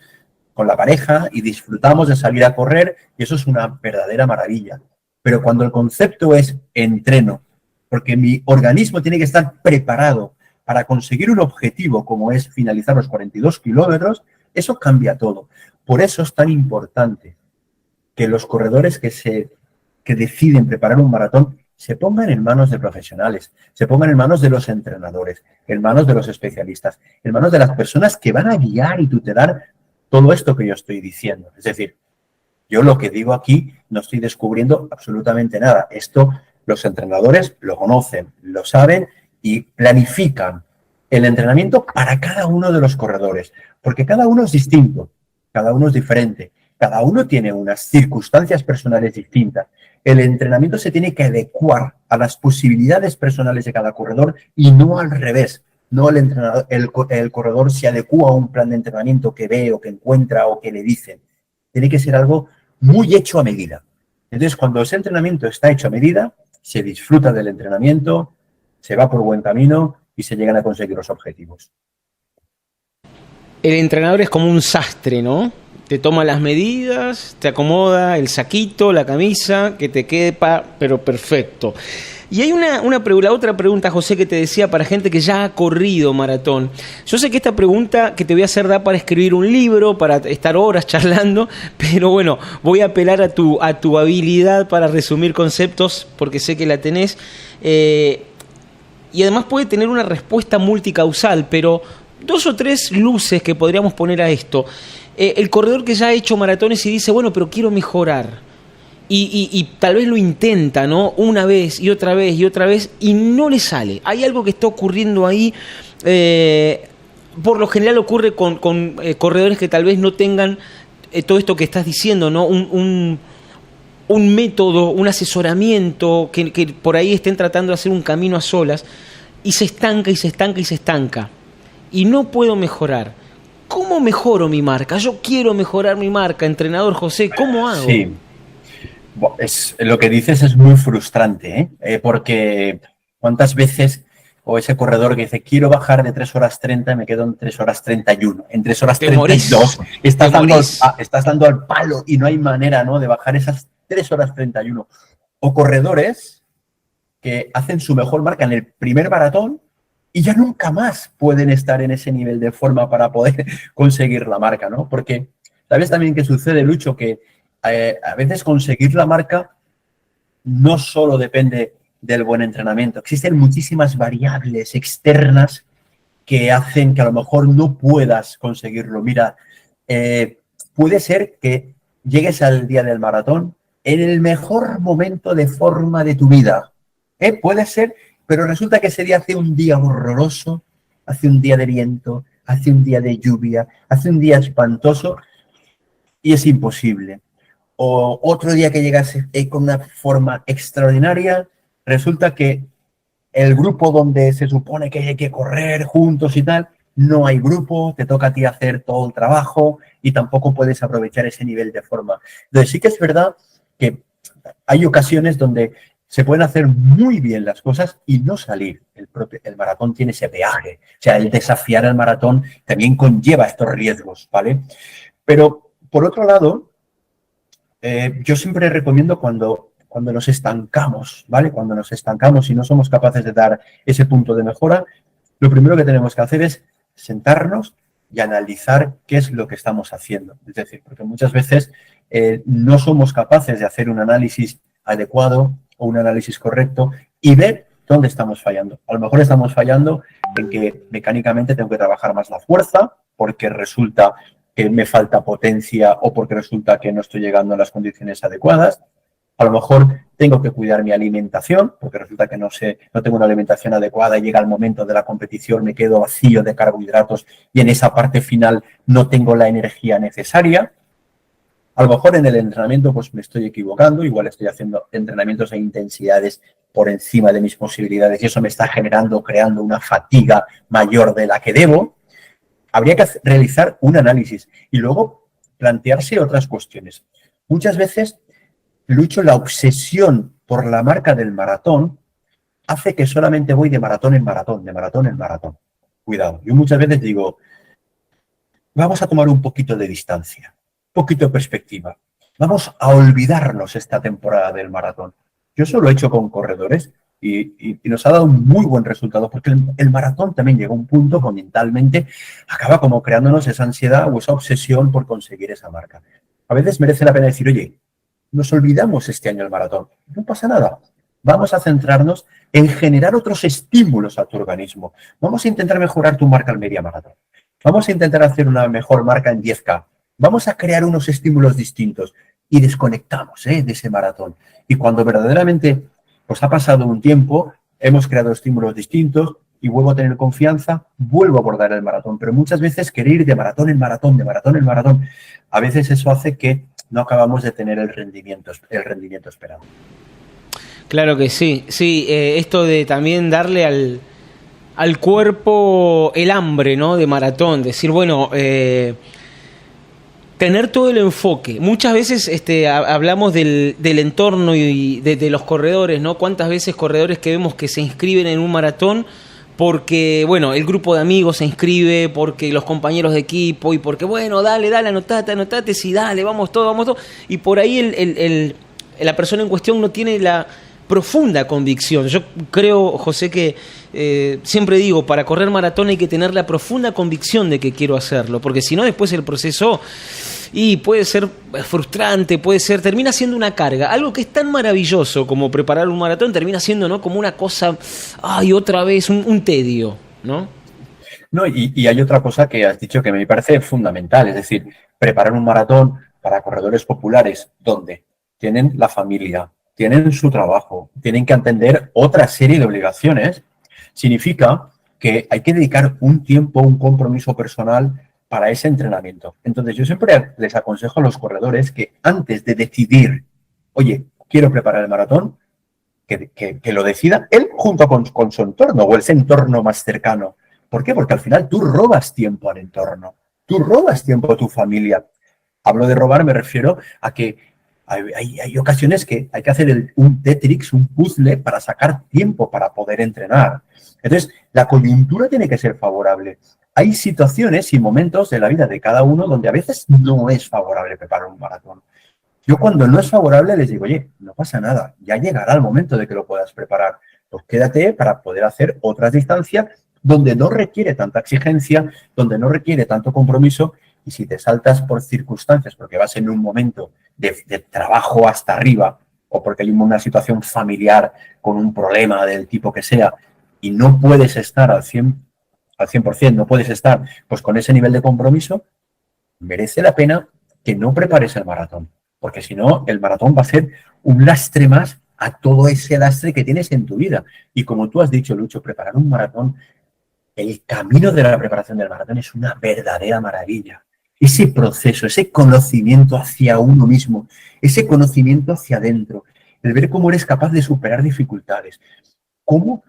con la pareja y disfrutamos de salir a correr y eso es una verdadera maravilla. Pero cuando el concepto es entreno, porque mi organismo tiene que estar preparado para conseguir un objetivo como es finalizar los 42 kilómetros, eso cambia todo. Por eso es tan importante que los corredores que deciden preparar un maratón se pongan en manos de profesionales, se pongan en manos de los entrenadores, en manos de los especialistas, en manos de las personas que van a guiar y tutelar todo esto que yo estoy diciendo. Es decir, yo lo que digo aquí no estoy descubriendo absolutamente nada. Esto los entrenadores lo conocen, lo saben y planifican el entrenamiento para cada uno de los corredores, porque cada uno es distinto, cada uno es diferente, cada uno tiene unas circunstancias personales distintas. El entrenamiento se tiene que adecuar a las posibilidades personales de cada corredor y no al revés. No el corredor se adecua a un plan de entrenamiento que ve o que encuentra o que le dicen. Tiene que ser algo muy hecho a medida. Entonces, cuando ese entrenamiento está hecho a medida, se disfruta del entrenamiento, se va por buen camino y se llegan a conseguir los objetivos.
El entrenador es como un sastre, ¿no? Te toma las medidas, te acomoda el saquito, la camisa, que te quepa, pero perfecto. Y hay la otra pregunta, José, que te decía para gente que ya ha corrido maratón. Yo sé que esta pregunta que te voy a hacer da para escribir un libro, para estar horas charlando, pero bueno, voy a apelar a tu habilidad para resumir conceptos, porque sé que la tenés. Y además puede tener una respuesta multicausal, pero 2 o 3 luces que podríamos poner a esto. El corredor que ya ha hecho maratones y dice, bueno, pero quiero mejorar. Y tal vez lo intenta, ¿no? Una vez y otra vez y otra vez y no le sale. Hay algo que está ocurriendo ahí. Por lo general ocurre con corredores que tal vez no tengan todo esto que estás diciendo, ¿no? Un método, un asesoramiento, que por ahí estén tratando de hacer un camino a solas y se estanca y se estanca y se estanca. Y no puedo mejorar. ¿Cómo mejoro mi marca? Yo quiero mejorar mi marca, entrenador José, ¿cómo hago?
Sí. Lo que dices es muy frustrante, porque ¿cuántas veces O ese corredor que dice, quiero bajar de 3 horas 30 y me quedo en 3 horas 31, en 3 horas
Te
32.
morís.
Estás dando al palo y no hay manera, ¿no?, de bajar esas 3 horas 31. O corredores que hacen su mejor marca en el primer maratón y ya nunca más pueden estar en ese nivel de forma para poder conseguir la marca, ¿no? Porque, ¿sabes también qué sucede, Lucho? Que a veces conseguir la marca no solo depende del buen entrenamiento. Existen muchísimas variables externas que hacen que a lo mejor no puedas conseguirlo. Mira, puede ser que llegues al día del maratón en el mejor momento de forma de tu vida. Puede ser, pero resulta que ese día hace un día horroroso, hace un día de viento, hace un día de lluvia, hace un día espantoso y es imposible. O otro día que llegas con una forma extraordinaria, resulta que el grupo donde se supone que hay que correr juntos y tal, no hay grupo, te toca a ti hacer todo el trabajo y tampoco puedes aprovechar ese nivel de forma. Entonces sí que es verdad que hay ocasiones donde se pueden hacer muy bien las cosas y no salir. El maratón tiene ese peaje. O sea, el desafiar el maratón también conlleva estos riesgos, ¿vale? Pero, por otro lado, yo siempre recomiendo cuando nos estancamos, ¿vale? Cuando nos estancamos y no somos capaces de dar ese punto de mejora, lo primero que tenemos que hacer es sentarnos y analizar qué es lo que estamos haciendo. Es decir, porque muchas veces no somos capaces de hacer un análisis adecuado o un análisis correcto y ver dónde estamos fallando. A lo mejor estamos fallando en que mecánicamente tengo que trabajar más la fuerza porque resulta que me falta potencia o porque resulta que no estoy llegando a las condiciones adecuadas. A lo mejor tengo que cuidar mi alimentación, porque resulta que no tengo una alimentación adecuada y llega el momento de la competición, me quedo vacío de carbohidratos y en esa parte final no tengo la energía necesaria. A lo mejor en el entrenamiento pues me estoy equivocando, igual estoy haciendo entrenamientos e intensidades por encima de mis posibilidades y eso me está creando una fatiga mayor de la que debo. Habría que realizar un análisis y luego plantearse otras cuestiones. Muchas veces, Lucho, la obsesión por la marca del maratón hace que solamente voy de maratón en maratón, de maratón en maratón. Cuidado. Yo muchas veces digo, vamos a tomar un poquito de distancia, un poquito de perspectiva. Vamos a olvidarnos esta temporada del maratón. Yo eso lo he hecho con corredores y nos ha dado un muy buen resultado porque el maratón también llega a un punto que mentalmente acaba como creándonos esa ansiedad o esa obsesión por conseguir esa marca. A veces merece la pena decir, oye, nos olvidamos este año el maratón. No pasa nada. Vamos a centrarnos en generar otros estímulos a tu organismo. Vamos a intentar mejorar tu marca al media maratón. Vamos a intentar hacer una mejor marca en 10K. Vamos a crear unos estímulos distintos y desconectamos de ese maratón. Y cuando verdaderamente pues ha pasado un tiempo, hemos creado estímulos distintos y vuelvo a tener confianza, vuelvo a abordar el maratón. Pero muchas veces querer ir de maratón en maratón, de maratón en maratón, a veces eso hace que no acabamos de tener el rendimiento esperado.
Claro que sí, sí, esto de también darle al cuerpo el hambre, ¿no?, de maratón, decir, bueno, tener todo el enfoque. Muchas veces hablamos del entorno y de los corredores, ¿no? Cuántas veces corredores que vemos que se inscriben en un maratón porque, bueno, el grupo de amigos se inscribe, porque los compañeros de equipo y porque, bueno, dale, anotate, sí, dale, vamos todo. Y por ahí la persona en cuestión no tiene la profunda convicción. Yo creo, José, que siempre digo, para correr maratón hay que tener la profunda convicción de que quiero hacerlo, porque si no después el proceso puede ser frustrante, termina siendo una carga. Algo que es tan maravilloso como preparar un maratón termina siendo, ¿no?, como una cosa, otra vez, un tedio, ¿no?
No, y hay otra cosa que has dicho que me parece fundamental, es decir, preparar un maratón para corredores populares, donde tienen la familia, tienen su trabajo, tienen que atender otra serie de obligaciones, significa que hay que dedicar un tiempo, un compromiso personal para ese entrenamiento. Entonces, yo siempre les aconsejo a los corredores que antes de decidir, oye, quiero preparar el maratón, que lo decida él junto con su entorno o ese entorno más cercano. ¿Por qué? Porque al final tú robas tiempo al entorno, tú robas tiempo a tu familia. Hablo de robar, me refiero a que hay ocasiones que hay que hacer un Tetris, un puzzle para sacar tiempo para poder entrenar. Entonces, la coyuntura tiene que ser favorable. Hay situaciones y momentos de la vida de cada uno donde a veces no es favorable preparar un maratón. Yo cuando no es favorable les digo, oye, no pasa nada, ya llegará el momento de que lo puedas preparar. Pues quédate para poder hacer otras distancias donde no requiere tanta exigencia, donde no requiere tanto compromiso, y si te saltas por circunstancias, porque vas en un momento de trabajo hasta arriba, o porque hay una situación familiar con un problema del tipo que sea, y no puedes estar al 100%, no puedes estar pues con ese nivel de compromiso, merece la pena que no prepares el maratón, porque si no, el maratón va a ser un lastre más a todo ese lastre que tienes en tu vida. Y como tú has dicho, Lucho, preparar un maratón, el camino de la preparación del maratón es una verdadera maravilla. Ese proceso, ese conocimiento hacia uno mismo, ese conocimiento hacia adentro, el ver cómo eres capaz de superar dificultades, cómo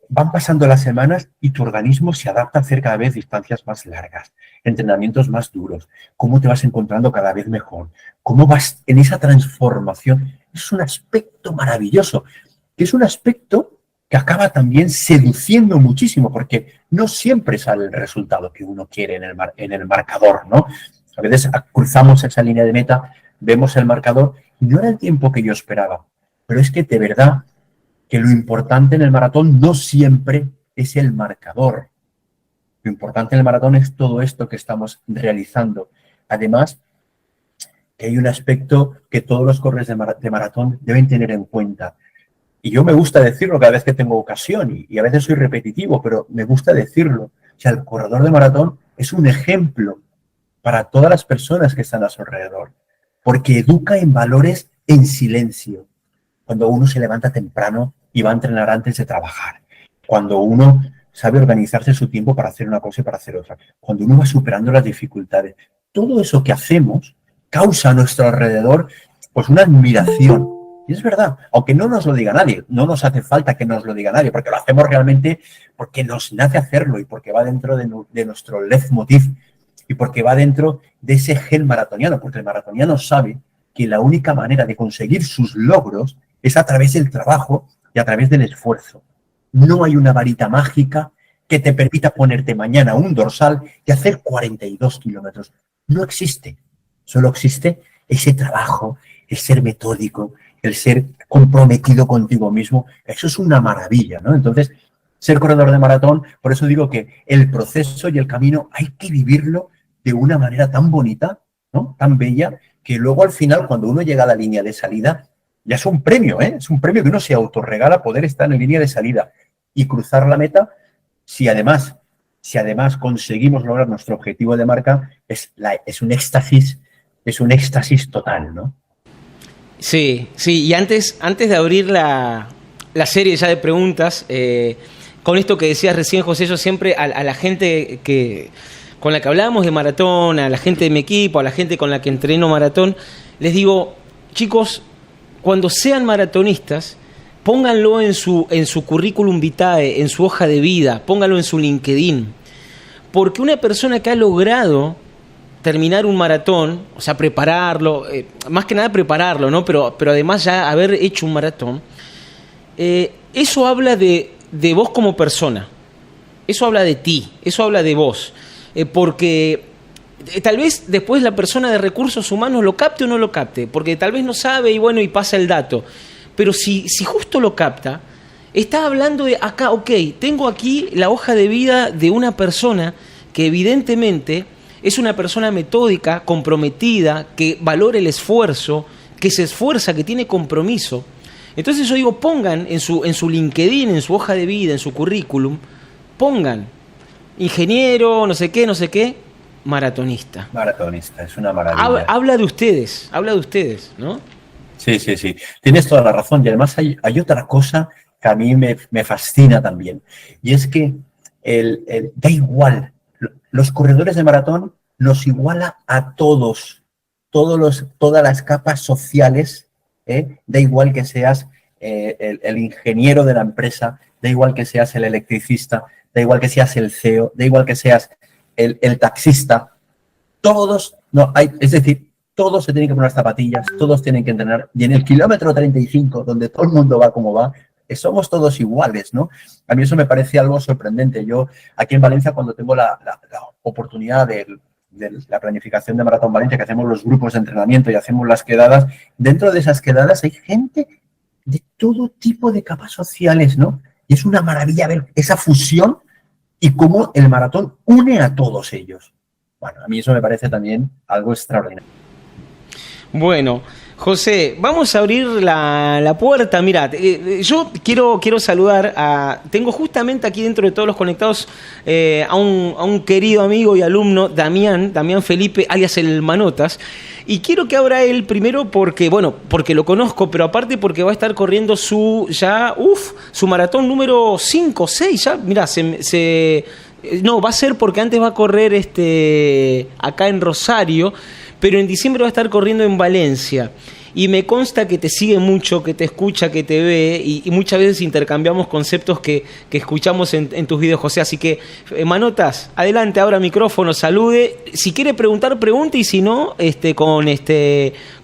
van pasando las semanas y tu organismo se adapta a hacer cada vez distancias más largas, entrenamientos más duros, cómo te vas encontrando cada vez mejor, cómo vas en esa transformación. Es un aspecto maravilloso, que es un aspecto que acaba también seduciendo muchísimo, porque no siempre sale el resultado que uno quiere en el marcador, ¿no? A veces cruzamos esa línea de meta, vemos el marcador y no era el tiempo que yo esperaba, pero es que de verdad que lo importante en el maratón no siempre es el marcador. Lo importante en el maratón es todo esto que estamos realizando. Además, que hay un aspecto que todos los corredores de maratón deben tener en cuenta. Y yo me gusta decirlo cada vez que tengo ocasión, y a veces soy repetitivo, pero me gusta decirlo. O sea, el corredor de maratón es un ejemplo para todas las personas que están a su alrededor, porque educa en valores en silencio. Cuando uno se levanta temprano y va a entrenar antes de trabajar. Cuando uno sabe organizarse su tiempo para hacer una cosa y para hacer otra. Cuando uno va superando las dificultades. Todo eso que hacemos causa a nuestro alrededor pues una admiración. Y es verdad, aunque no nos lo diga nadie, no nos hace falta que nos lo diga nadie, porque lo hacemos realmente porque nos nace hacerlo y porque va dentro de nuestro leitmotiv y porque va dentro de ese gen maratoniano, porque el maratoniano sabe que la única manera de conseguir sus logros es a través del trabajo y a través del esfuerzo. No hay una varita mágica que te permita ponerte mañana un dorsal y hacer 42 kilómetros. No existe. Solo existe ese trabajo, el ser metódico, el ser comprometido contigo mismo. Eso es una maravilla, ¿no? Entonces, ser corredor de maratón, por eso digo que el proceso y el camino hay que vivirlo de una manera tan bonita, ¿no? Tan bella, que luego al final, cuando uno llega a la línea de salida, ya es un premio, ¿eh? Es un premio que uno se autorregala poder estar en línea de salida y cruzar la meta. Si además conseguimos lograr nuestro objetivo de marca, es un éxtasis total, ¿no?
Sí, sí, y antes de abrir la serie ya de preguntas, con esto que decías recién, José, yo siempre a la gente con la que hablábamos de maratón, a la gente de mi equipo, a la gente con la que entreno maratón, les digo, chicos, cuando sean maratonistas, pónganlo en su currículum vitae, en su hoja de vida, pónganlo en su LinkedIn. Porque una persona que ha logrado terminar un maratón, o sea, prepararlo, más que nada prepararlo, ¿no? Pero además ya haber hecho un maratón, eso habla de vos como persona. Eso habla de ti, eso habla de vos. Porque tal vez después la persona de recursos humanos lo capte o no lo capte, porque tal vez no sabe y bueno, y pasa el dato. Pero si justo lo capta, está hablando de acá, ok, tengo aquí la hoja de vida de una persona que evidentemente es una persona metódica, comprometida, que valora el esfuerzo, que se esfuerza, que tiene compromiso. Entonces yo digo, pongan en su LinkedIn, en su hoja de vida, en su currículum, pongan ingeniero, no sé qué, maratonista.
Maratonista, es una maravilla.
Habla de ustedes, ¿no?
Sí. Tienes toda la razón. Y además hay otra cosa que a mí me fascina también. Y es que da igual. Los corredores de maratón nos iguala a todas las capas sociales. Da igual que seas el ingeniero de la empresa, da igual que seas el electricista, da igual que seas el CEO, da igual que seas el taxista. Todos se tienen que poner zapatillas, todos tienen que entrenar. Y en el kilómetro 35, donde todo el mundo va como va, somos todos iguales, ¿no? A mí eso me parece algo sorprendente. Yo aquí en Valencia, cuando tengo la oportunidad de la planificación de Maratón Valencia, que hacemos los grupos de entrenamiento y hacemos las quedadas, dentro de esas quedadas hay gente de todo tipo de capas sociales, ¿no? Y es una maravilla ver esa fusión y cómo el maratón une a todos ellos. Bueno, a mí eso me parece también algo extraordinario.
Bueno, José, vamos a abrir la puerta. Mira, yo quiero saludar tengo justamente aquí dentro de todos los conectados a un querido amigo y alumno, Damián Felipe, alias el Manotas. Y quiero que abra él primero porque lo conozco, pero aparte porque va a estar corriendo su maratón número 5, 6, ya, mirá, no, va a ser porque antes va a correr acá en Rosario, pero en diciembre va a estar corriendo en Valencia. Y me consta que te sigue mucho, que te escucha, que te ve, y muchas veces intercambiamos conceptos que escuchamos en tus videos, José. Así que, Manotas, adelante, abra micrófono, salude. Si quiere preguntar, pregunte, y si no,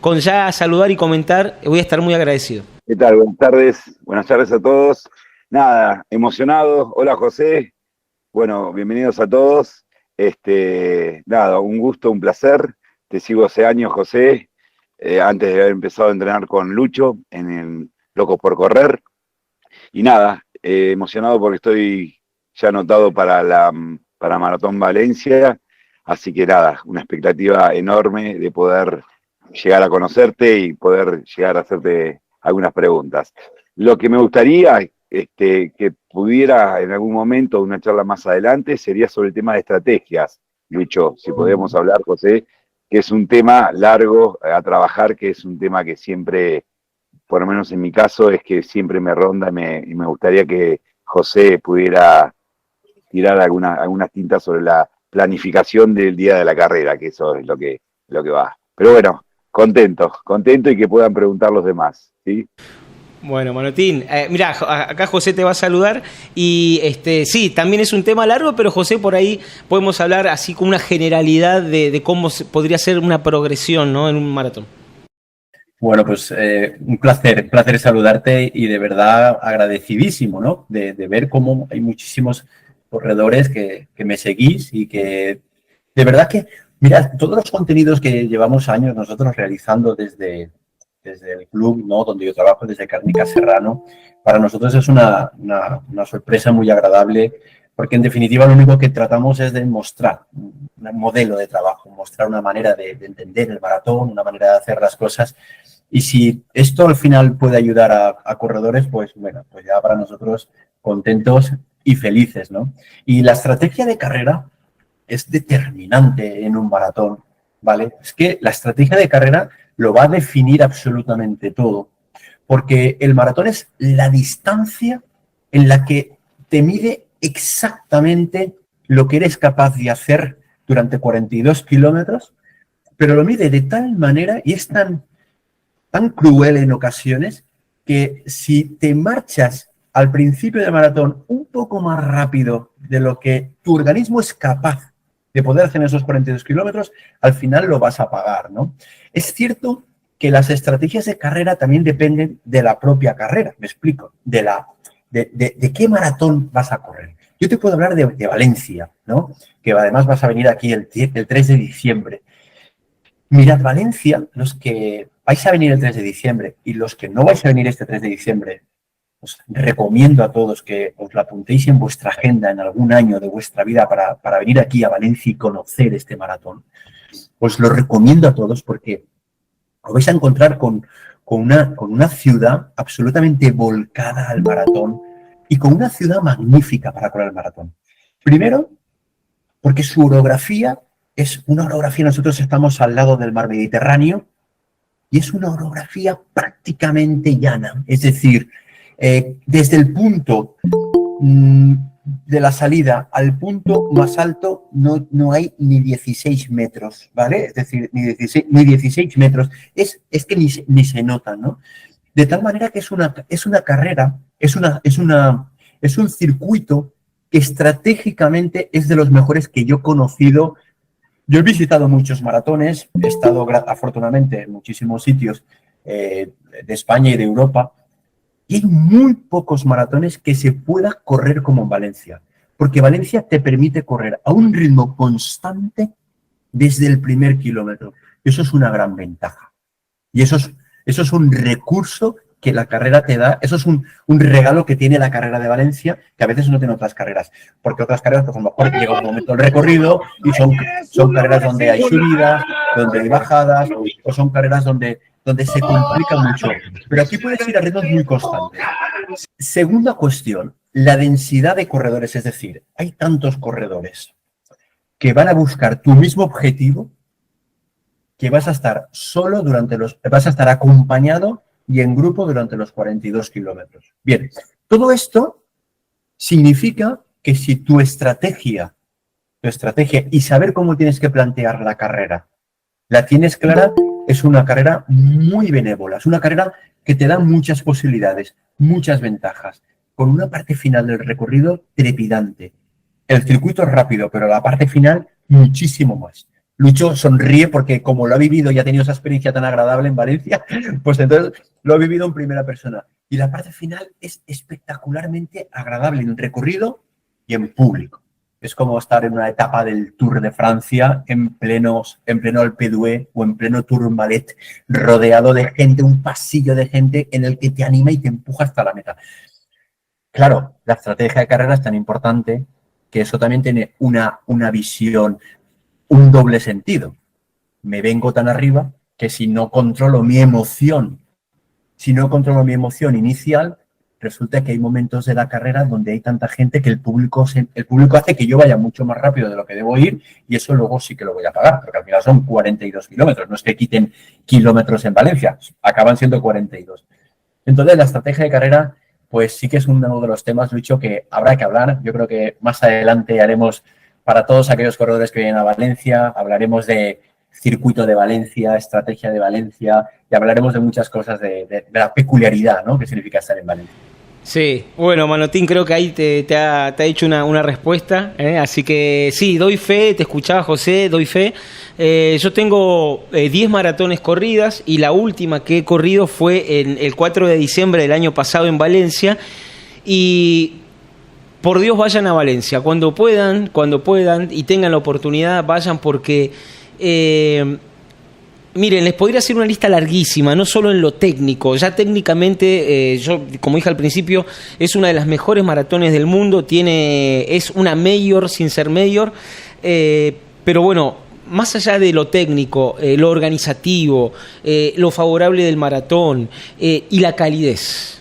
con ya saludar y comentar, voy a estar muy agradecido.
¿Qué tal? Buenas tardes a todos. Nada, emocionado. Hola, José. Bueno, bienvenidos a todos. Nada, un gusto, un placer. Te sigo hace años, José. Antes de haber empezado a entrenar con Lucho en el Locos por Correr. Y nada, emocionado porque estoy ya anotado para Maratón Valencia. Así que nada, una expectativa enorme de poder llegar a conocerte y poder llegar a hacerte algunas preguntas. Lo que me gustaría que pudiera en algún momento, una charla más adelante, sería sobre el tema de estrategias. Lucho, si podemos hablar, José, que es un tema largo a trabajar, que es un tema que siempre, por lo menos en mi caso, es que siempre me ronda y me gustaría que José pudiera tirar algunas tintas sobre la planificación del día de la carrera, que eso es lo que va. Pero bueno, contento y que puedan preguntar los demás, ¿sí?
Bueno, Manotín, mirá, acá José te va a saludar y sí, también es un tema largo, pero José, por ahí podemos hablar así con una generalidad de cómo podría ser una progresión, ¿no?, en un maratón.
Bueno, pues un placer saludarte y de verdad agradecidísimo, ¿no? De ver cómo hay muchísimos corredores que me seguís y que de verdad que, mira, todos los contenidos que llevamos años nosotros realizando desde el club, ¿no?, donde yo trabajo, desde Cárnica Serrano, para nosotros es una sorpresa muy agradable, porque en definitiva lo único que tratamos es de mostrar un modelo de trabajo, mostrar una manera de entender el maratón, una manera de hacer las cosas. Y si esto al final puede ayudar a corredores, pues bueno, pues ya para nosotros contentos y felices, ¿no? Y la estrategia de carrera es determinante en un maratón, ¿vale? Es que la estrategia de carrera lo va a definir absolutamente todo, porque el maratón es la distancia en la que te mide exactamente lo que eres capaz de hacer durante 42 kilómetros, pero lo mide de tal manera y es tan cruel en ocasiones que si te marchas al principio del maratón un poco más rápido de lo que tu organismo es capaz de poder hacer en esos 42 kilómetros, al final lo vas a pagar, ¿no? Es cierto que las estrategias de carrera también dependen de la propia carrera, me explico, de qué maratón vas a correr. Yo te puedo hablar de Valencia, ¿no?, que además vas a venir aquí el 3 de diciembre. Mirad, Valencia, los que vais a venir el 3 de diciembre y los que no vais a venir este 3 de diciembre, os recomiendo a todos que os lo apuntéis en vuestra agenda en algún año de vuestra vida para venir aquí a Valencia y conocer este maratón. Os lo recomiendo a todos porque os vais a encontrar con una ciudad absolutamente volcada al maratón y con una ciudad magnífica para correr el maratón. Primero, porque su orografía es una orografía, nosotros estamos al lado del mar Mediterráneo y es una orografía prácticamente llana, es decir, desde el punto de la salida al punto más alto no hay ni 16 metros, ¿vale? Es decir, ni 16 metros. Es que ni se nota, ¿no? De tal manera que es una carrera, es un circuito que estratégicamente es de los mejores que yo he conocido. Yo he visitado muchos maratones, he estado afortunadamente en muchísimos sitios de España y de Europa, Y hay muy pocos maratones que se pueda correr como en Valencia, porque Valencia te permite correr a un ritmo constante desde el primer kilómetro. Y eso es una gran ventaja. Y eso es un recurso que la carrera te da, eso es un regalo que tiene la carrera de Valencia, que a veces no tiene otras carreras, porque otras carreras, pues a lo mejor llega un momento del recorrido y son carreras donde hay subidas, donde hay bajadas, o son carreras donde se complica mucho. Pero aquí puedes ir a ritmos muy constantes. Segunda cuestión, la densidad de corredores, es decir, hay tantos corredores que van a buscar tu mismo objetivo, que vas a estar solo vas a estar acompañado y en grupo durante los 42 kilómetros. Bien, todo esto significa que si tu estrategia y saber cómo tienes que plantear la carrera, la tienes clara, es una carrera muy benévola, es una carrera que te da muchas posibilidades, muchas ventajas, con una parte final del recorrido trepidante. El circuito es rápido, pero la parte final muchísimo más. Lucho sonríe porque como lo ha vivido y ha tenido esa experiencia tan agradable en Valencia, pues entonces lo ha vivido en primera persona. Y la parte final es espectacularmente agradable en recorrido y en público. Es como estar en una etapa del Tour de Francia en pleno Alpe d'Huez o en pleno Tourmalet, rodeado de gente, un pasillo de gente en el que te anima y te empuja hasta la meta. Claro, la estrategia de carrera es tan importante que eso también tiene una visión, un doble sentido. Me vengo tan arriba que si no controlo mi emoción inicial, resulta que hay momentos de la carrera donde hay tanta gente que el público hace que yo vaya mucho más rápido de lo que debo ir y eso luego sí que lo voy a pagar, porque al final son 42 kilómetros, no es que quiten kilómetros en Valencia, acaban siendo 42. Entonces la estrategia de carrera pues sí que es uno de los temas, Lucho, que habrá que hablar. Yo creo que más adelante haremos, para todos aquellos corredores que vienen a Valencia, hablaremos de circuito de Valencia, estrategia de Valencia, y hablaremos de muchas cosas de la peculiaridad, ¿no?, que significa estar en Valencia.
Sí, bueno, Manotín, creo que ahí te ha hecho una respuesta, así que sí, doy fe, te escuchaba José, doy fe. Yo tengo 10 maratones corridas y la última que he corrido fue el 4 de diciembre del año pasado en Valencia y por Dios vayan a Valencia, cuando puedan y tengan la oportunidad, vayan porque... miren, les podría hacer una lista larguísima, no solo en lo técnico, ya técnicamente, yo como dije al principio, es una de las mejores maratones del mundo, es una mayor sin ser mayor, pero bueno, más allá de lo técnico, lo organizativo, lo favorable del maratón y la calidez,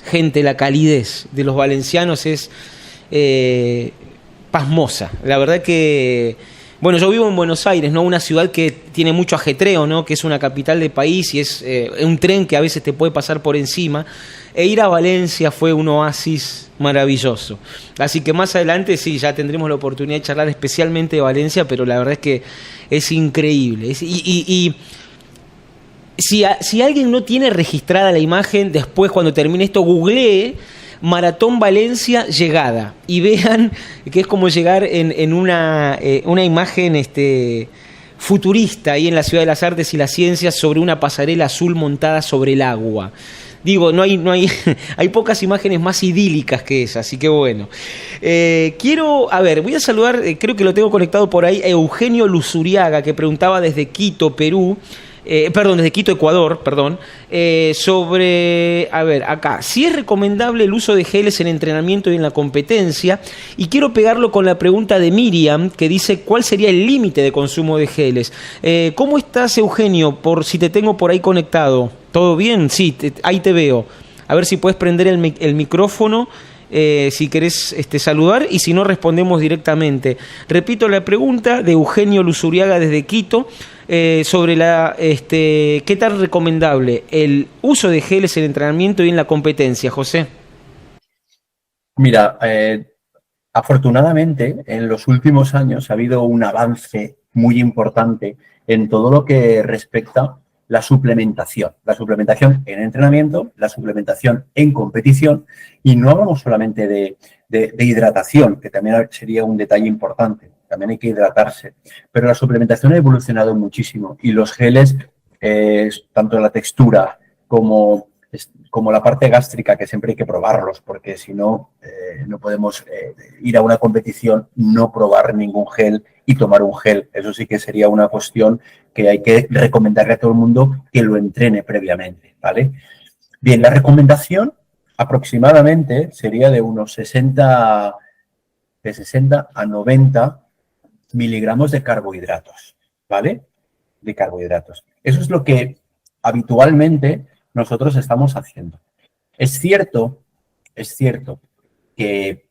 gente, la calidez de los valencianos es pasmosa, la verdad que... Bueno, yo vivo en Buenos Aires, ¿no? Una ciudad que tiene mucho ajetreo, ¿no? Que es una capital de país y es un tren que a veces te puede pasar por encima. E ir a Valencia fue un oasis maravilloso. Así que más adelante sí, ya tendremos la oportunidad de charlar especialmente de Valencia, pero la verdad es que es increíble. Si alguien no tiene registrada la imagen, después cuando termine esto, googlee Maratón Valencia llegada y vean que es como llegar en una imagen futurista ahí en la Ciudad de las Artes y las Ciencias sobre una pasarela azul montada sobre el agua. Digo, hay pocas imágenes más idílicas que esa, así que bueno. Voy a saludar, creo que lo tengo conectado por ahí, a Eugenio Luzuriaga, que preguntaba desde Quito, Perú, desde Quito, Ecuador, sobre, acá, si es recomendable el uso de geles en entrenamiento y en la competencia, y quiero pegarlo con la pregunta de Miriam, que dice, ¿cuál sería el límite de consumo de geles? ¿Cómo estás, Eugenio? Por si te tengo por ahí conectado. ¿Todo bien? Sí, ahí te veo. A ver si puedes prender el micrófono, si querés saludar, y si no, respondemos directamente. Repito la pregunta de Eugenio Luzuriaga desde Quito, sobre qué tan recomendable el uso de geles en entrenamiento y en la competencia, José.
Mira, afortunadamente en los últimos años ha habido un avance muy importante en todo lo que respecta la suplementación en entrenamiento, la suplementación en competición, y no hablamos solamente de hidratación, que también sería un detalle importante. También hay que hidratarse, pero la suplementación ha evolucionado muchísimo y los geles, tanto la textura como como la parte gástrica, que siempre hay que probarlos, porque si no, no podemos ir a una competición, no probar ningún gel y tomar un gel. Eso sí que sería una cuestión que hay que recomendarle a todo el mundo que lo entrene previamente, ¿vale? Bien, la recomendación aproximadamente sería de unos 60 a 90 miligramos de carbohidratos, ¿vale? De carbohidratos. Eso es lo que habitualmente nosotros estamos haciendo. Es cierto que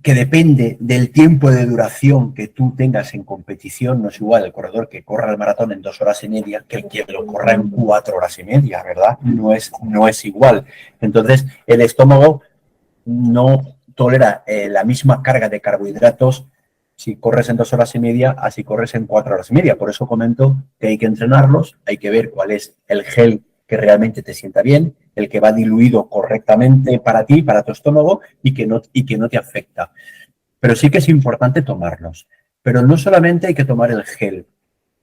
depende del tiempo de duración que tú tengas en competición. No es igual el corredor que corra el maratón en 2 horas y media que el que lo corra en 4 horas y media, ¿verdad? No es igual. Entonces, el estómago no tolera la misma carga de carbohidratos si corres en 2 horas y media a si corres en 4 horas y media. Por eso comento que hay que entrenarlos, hay que ver cuál es el gel que realmente te sienta bien, el que va diluido correctamente para ti, para tu estómago y que no te afecta. Pero sí que es importante tomarlos. Pero no solamente hay que tomar el gel.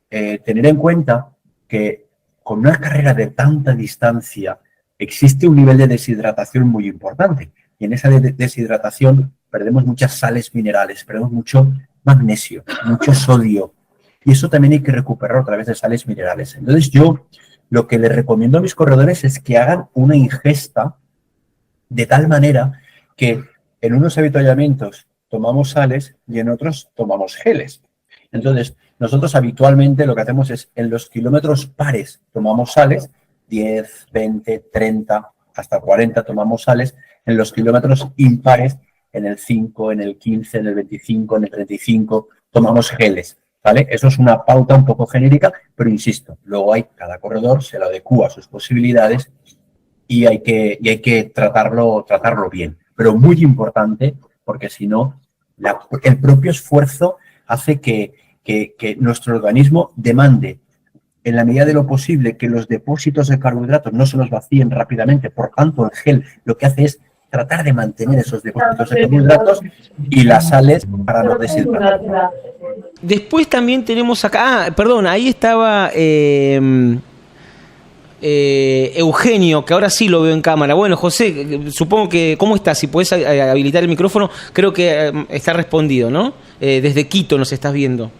Tener en cuenta que con una carrera de tanta distancia existe un nivel de deshidratación muy importante. Y en esa deshidratación perdemos muchas sales minerales, perdemos mucho magnesio, mucho sodio. Y eso también hay que recuperarlo a través de sales minerales. Entonces yo lo que les recomiendo a mis corredores es que hagan una ingesta de tal manera que en unos avituallamientos tomamos sales y en otros tomamos geles. Entonces, nosotros habitualmente lo que hacemos es en los kilómetros pares tomamos sales, 10, 20, 30, hasta 40 tomamos sales. En los kilómetros impares, en el 5, en el 15, en el 25, en el 35, tomamos geles. ¿Vale? Eso es una pauta un poco genérica, pero insisto, luego cada corredor se lo adecúa a sus posibilidades y hay que tratarlo bien. Pero muy importante, porque si no, el propio esfuerzo hace que nuestro organismo demande, en la medida de lo posible, que los depósitos de carbohidratos no se nos vacíen rápidamente. Por tanto, el gel lo que hace es tratar de mantener esos depósitos de carbohidratos y las sales para no deshidratar.
Después también tenemos acá, perdón, ahí estaba Eugenio, que ahora sí lo veo en cámara. Bueno, José, supongo que, ¿cómo estás? Si puedes habilitar el micrófono, creo que está respondido, ¿no? Desde Quito nos estás viendo.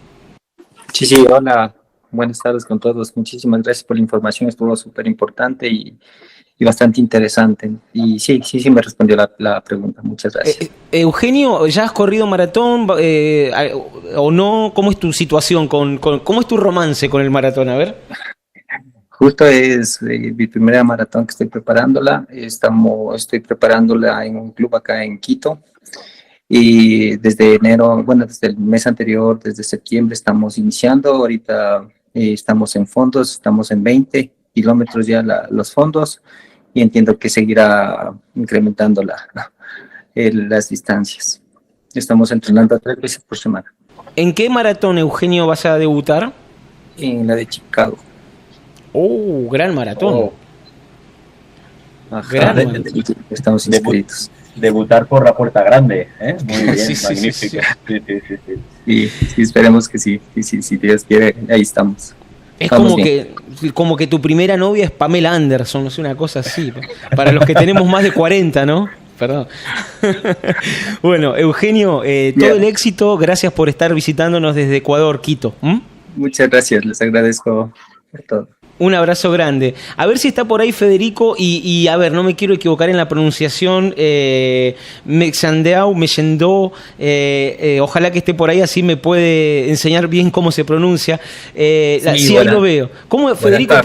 Sí, hola, buenas tardes con todos. Muchísimas gracias por la información, estuvo súper importante y bastante interesante. Y sí me respondió la pregunta. Muchas gracias.
Eugenio, ¿ya has corrido maratón o no? ¿Cómo es tu situación? ¿Cómo es tu romance con el maratón? A ver.
Justo es mi primera maratón que estoy preparándola. Estoy preparándola en un club acá en Quito. Y desde enero, desde el mes anterior, desde septiembre estamos iniciando. Ahorita estamos en fondos, estamos en 20 kilómetros ya los fondos. Y entiendo que seguirá incrementando las distancias. Estamos entrenando 3 veces por semana.
¿En qué maratón, Eugenio, vas a debutar?
En la de Chicago.
¡Oh, gran maratón!
Ajá, estamos inscritos.
Debutar por la puerta grande, ¿eh? Muy bien,
sí,
magnífico.
Sí, esperemos que sí. Si Dios quiere, ahí estamos.
Es como que tu primera novia es Pamela Anderson, no sé, una cosa así. Para los que tenemos más de 40, ¿no? Perdón. Bueno, Eugenio, todo el éxito. Gracias por estar visitándonos desde Ecuador, Quito.
Muchas gracias, les agradezco por todo.
Un abrazo grande. A ver si está por ahí Federico y a ver, no me quiero equivocar en la pronunciación. Mexandó. Ojalá que esté por ahí, así me puede enseñar bien cómo se pronuncia. Sí, ahí lo veo. ¿Cómo, Federico,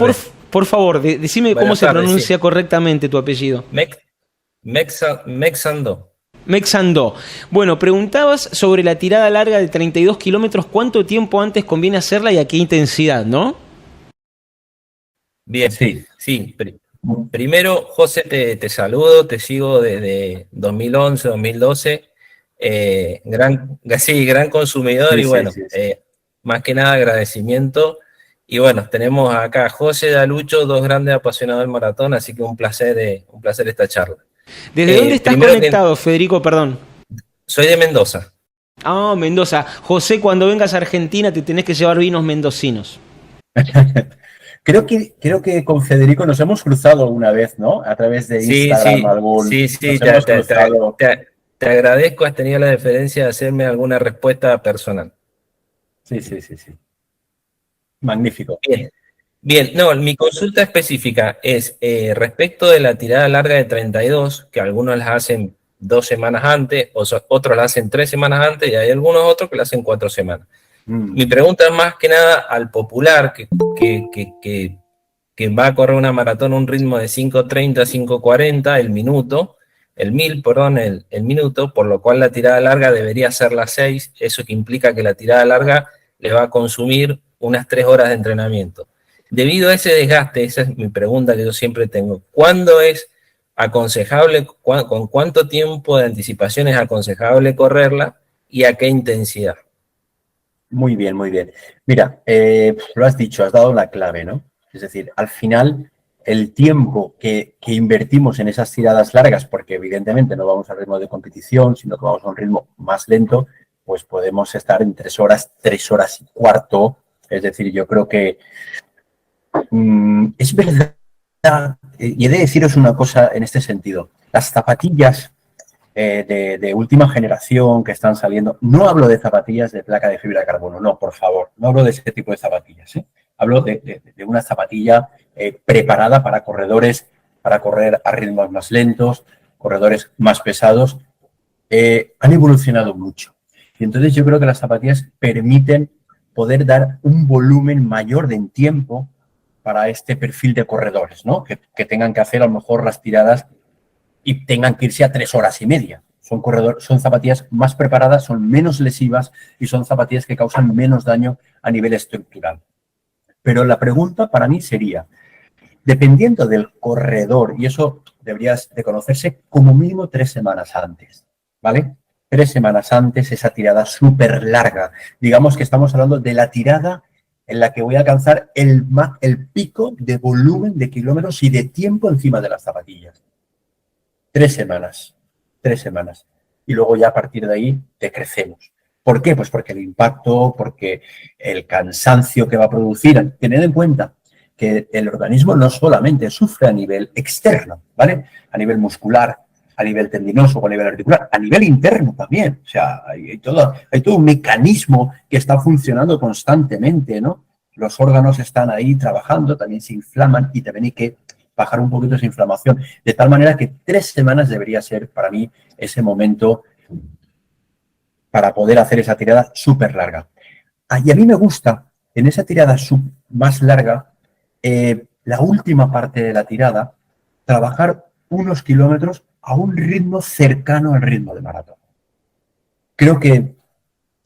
por favor, decime cómo se pronuncia correctamente tu apellido?
Mexandó.
Mexandó. Bueno, preguntabas sobre la tirada larga de 32 kilómetros. ¿Cuánto tiempo antes conviene hacerla y a qué intensidad, no?
Bien, sí. Primero, José, te saludo, te sigo desde 2011, 2012. Gran consumidor sí. Más que nada agradecimiento. Y bueno, tenemos acá a José y a Lucho, 2 grandes apasionados del maratón, así que un placer esta charla.
¿Desde dónde estás conectado, Federico? Perdón.
Soy de Mendoza.
Ah, Mendoza. José, cuando vengas a Argentina te tenés que llevar vinos mendocinos.
Creo que con Federico nos hemos cruzado una vez, ¿no? A través de Instagram.
Sí, te agradezco, has tenido la deferencia de hacerme alguna respuesta personal.
Sí. Magnífico.
Bien, no, mi consulta específica es respecto de la tirada larga de 32, que algunos la hacen 2 semanas antes, otros la hacen 3 semanas antes, y hay algunos otros que la hacen 4 semanas. Mi pregunta es más que nada al popular que va a correr una maratón a un ritmo de 5:30, 5:40 el minuto, el minuto, por lo cual la tirada larga debería ser las 6, eso que implica que la tirada larga le va a consumir unas 3 horas de entrenamiento. Debido a ese desgaste, esa es mi pregunta que yo siempre tengo, ¿cuándo es aconsejable, con cuánto tiempo de anticipación es aconsejable correrla y a qué intensidad?
Muy bien. Mira, lo has dicho, has dado la clave, ¿no? Es decir, al final, el tiempo que invertimos en esas tiradas largas, porque evidentemente no vamos al ritmo de competición, sino que vamos a un ritmo más lento, pues podemos estar en 3 horas, 3 horas y cuarto. Es decir, yo creo que es verdad, y he de deciros una cosa en este sentido. Las zapatillas de última generación que están saliendo, no hablo de zapatillas de placa de fibra de carbono, no, por favor, no hablo de ese tipo de zapatillas, ¿eh? Hablo de una zapatilla preparada para corredores, para correr a ritmos más lentos, corredores más pesados. Han evolucionado mucho. Y entonces yo creo que las zapatillas permiten poder dar un volumen mayor de tiempo para este perfil de corredores, ¿no? Que tengan que hacer a lo mejor las tiradas y tengan que irse a 3 horas y media. Son zapatillas más preparadas, son menos lesivas y son zapatillas que causan menos daño a nivel estructural. Pero la pregunta para mí sería, dependiendo del corredor, y eso deberías de conocerse como mínimo 3 semanas antes, ¿vale? 3 semanas antes, esa tirada súper larga. Digamos que estamos hablando de la tirada en la que voy a alcanzar el pico de volumen de kilómetros y de tiempo encima de las zapatillas. 3 semanas. Y luego ya a partir de ahí decrecemos. ¿Por qué? Pues porque el impacto, porque el cansancio que va a producir. Tened en cuenta que el organismo no solamente sufre a nivel externo, ¿vale? A nivel muscular, a nivel tendinoso o a nivel articular, a nivel interno también. O sea, hay todo un mecanismo que está funcionando constantemente, ¿no? Los órganos están ahí trabajando, también se inflaman y también hay que bajar un poquito esa inflamación. De tal manera que 3 semanas debería ser para mí ese momento para poder hacer esa tirada súper larga. Y a mí me gusta, en esa tirada más larga, la última parte de la tirada, trabajar unos kilómetros a un ritmo cercano al ritmo de maratón. Creo que,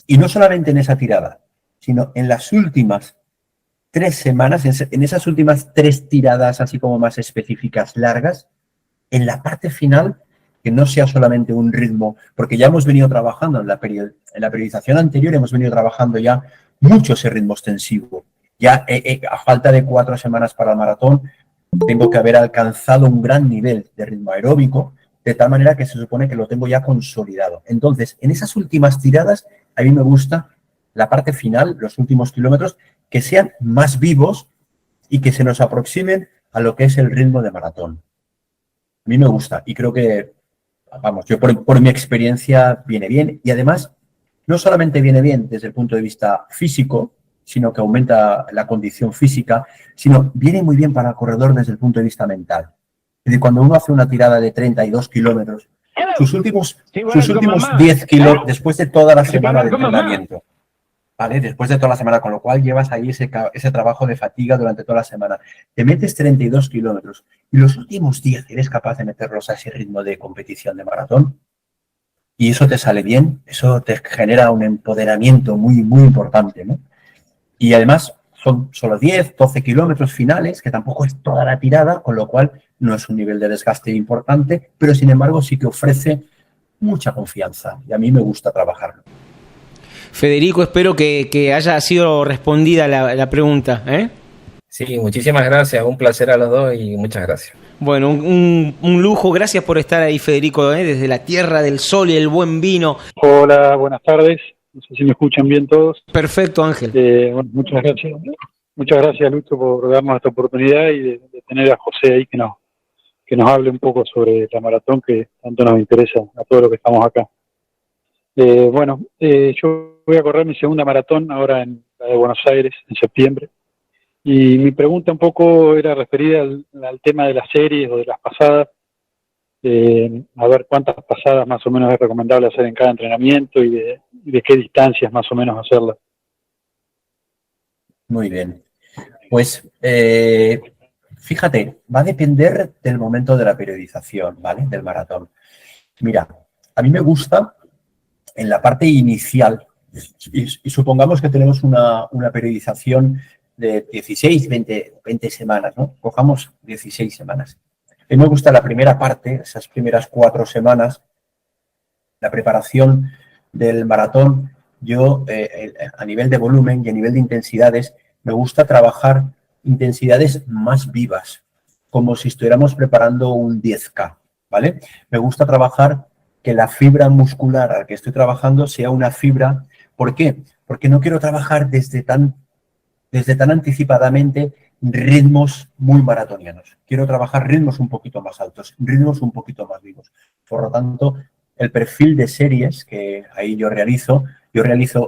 y no solamente en esa tirada, sino en las últimas 3 semanas, en esas últimas 3 tiradas así como más específicas, largas, en la parte final, que no sea solamente un ritmo, porque ya hemos venido trabajando en la periodización anterior, hemos venido trabajando ya mucho ese ritmo extensivo. Ya a falta de 4 semanas para el maratón, tengo que haber alcanzado un gran nivel de ritmo aeróbico, de tal manera que se supone que lo tengo ya consolidado. Entonces, en esas últimas tiradas, a mí me gusta la parte final, los últimos kilómetros, que sean más vivos y que se nos aproximen a lo que es el ritmo de maratón. A mí me gusta y creo que, vamos, yo por mi experiencia viene bien. Y además, no solamente viene bien desde el punto de vista físico, sino que aumenta la condición física, sino viene muy bien para el corredor desde el punto de vista mental. Es decir, cuando uno hace una tirada de 32 kilómetros, sus últimos 10 kilómetros, después de toda la semana de entrenamiento, ¿vale? Después de toda la semana, con lo cual llevas ahí ese trabajo de fatiga durante toda la semana. Te metes 32 kilómetros y los últimos 10 eres capaz de meterlos a ese ritmo de competición de maratón y eso te sale bien, eso te genera un empoderamiento muy, muy importante, ¿no? Y además son solo 10, 12 kilómetros finales, que tampoco es toda la tirada, con lo cual no es un nivel de desgaste importante, pero sin embargo sí que ofrece mucha confianza y a mí me gusta trabajarlo.
Federico, espero que haya sido respondida la pregunta, ¿eh?
Sí, muchísimas gracias, un placer a los dos y muchas gracias.
Bueno, un lujo, gracias por estar ahí, Federico, desde la tierra del sol y el buen vino.
Hola, buenas tardes. No sé si me escuchan bien todos.
Perfecto, Ángel.
Bueno, muchas gracias. Muchas gracias, Lucho, por darnos esta oportunidad y de tener a José ahí que nos hable un poco sobre la maratón que tanto nos interesa a todos los que estamos acá. Yo voy a correr mi segunda maratón ahora en la de Buenos Aires, en septiembre. Y mi pregunta un poco era referida al tema de las series o de las pasadas. A ver cuántas pasadas más o menos es recomendable hacer en cada entrenamiento y de qué distancias más o menos hacerlas.
Muy bien. Pues fíjate, va a depender del momento de la periodización, ¿vale? Del maratón. Mira, a mí me gusta en la parte inicial, y supongamos que tenemos una periodización de 16, 20 semanas, ¿no? Cojamos 16 semanas. A mí me gusta la primera parte, esas primeras 4 semanas, la preparación del maratón. Yo, a nivel de volumen y a nivel de intensidades, me gusta trabajar intensidades más vivas, como si estuviéramos preparando un 10K, ¿vale? Me gusta trabajar que la fibra muscular a la que estoy trabajando sea una fibra. ¿Por qué? Porque no quiero trabajar desde tan anticipadamente ritmos muy maratonianos. Quiero trabajar ritmos un poquito más altos, ritmos un poquito más vivos. Por lo tanto, el perfil de series que ahí yo realizo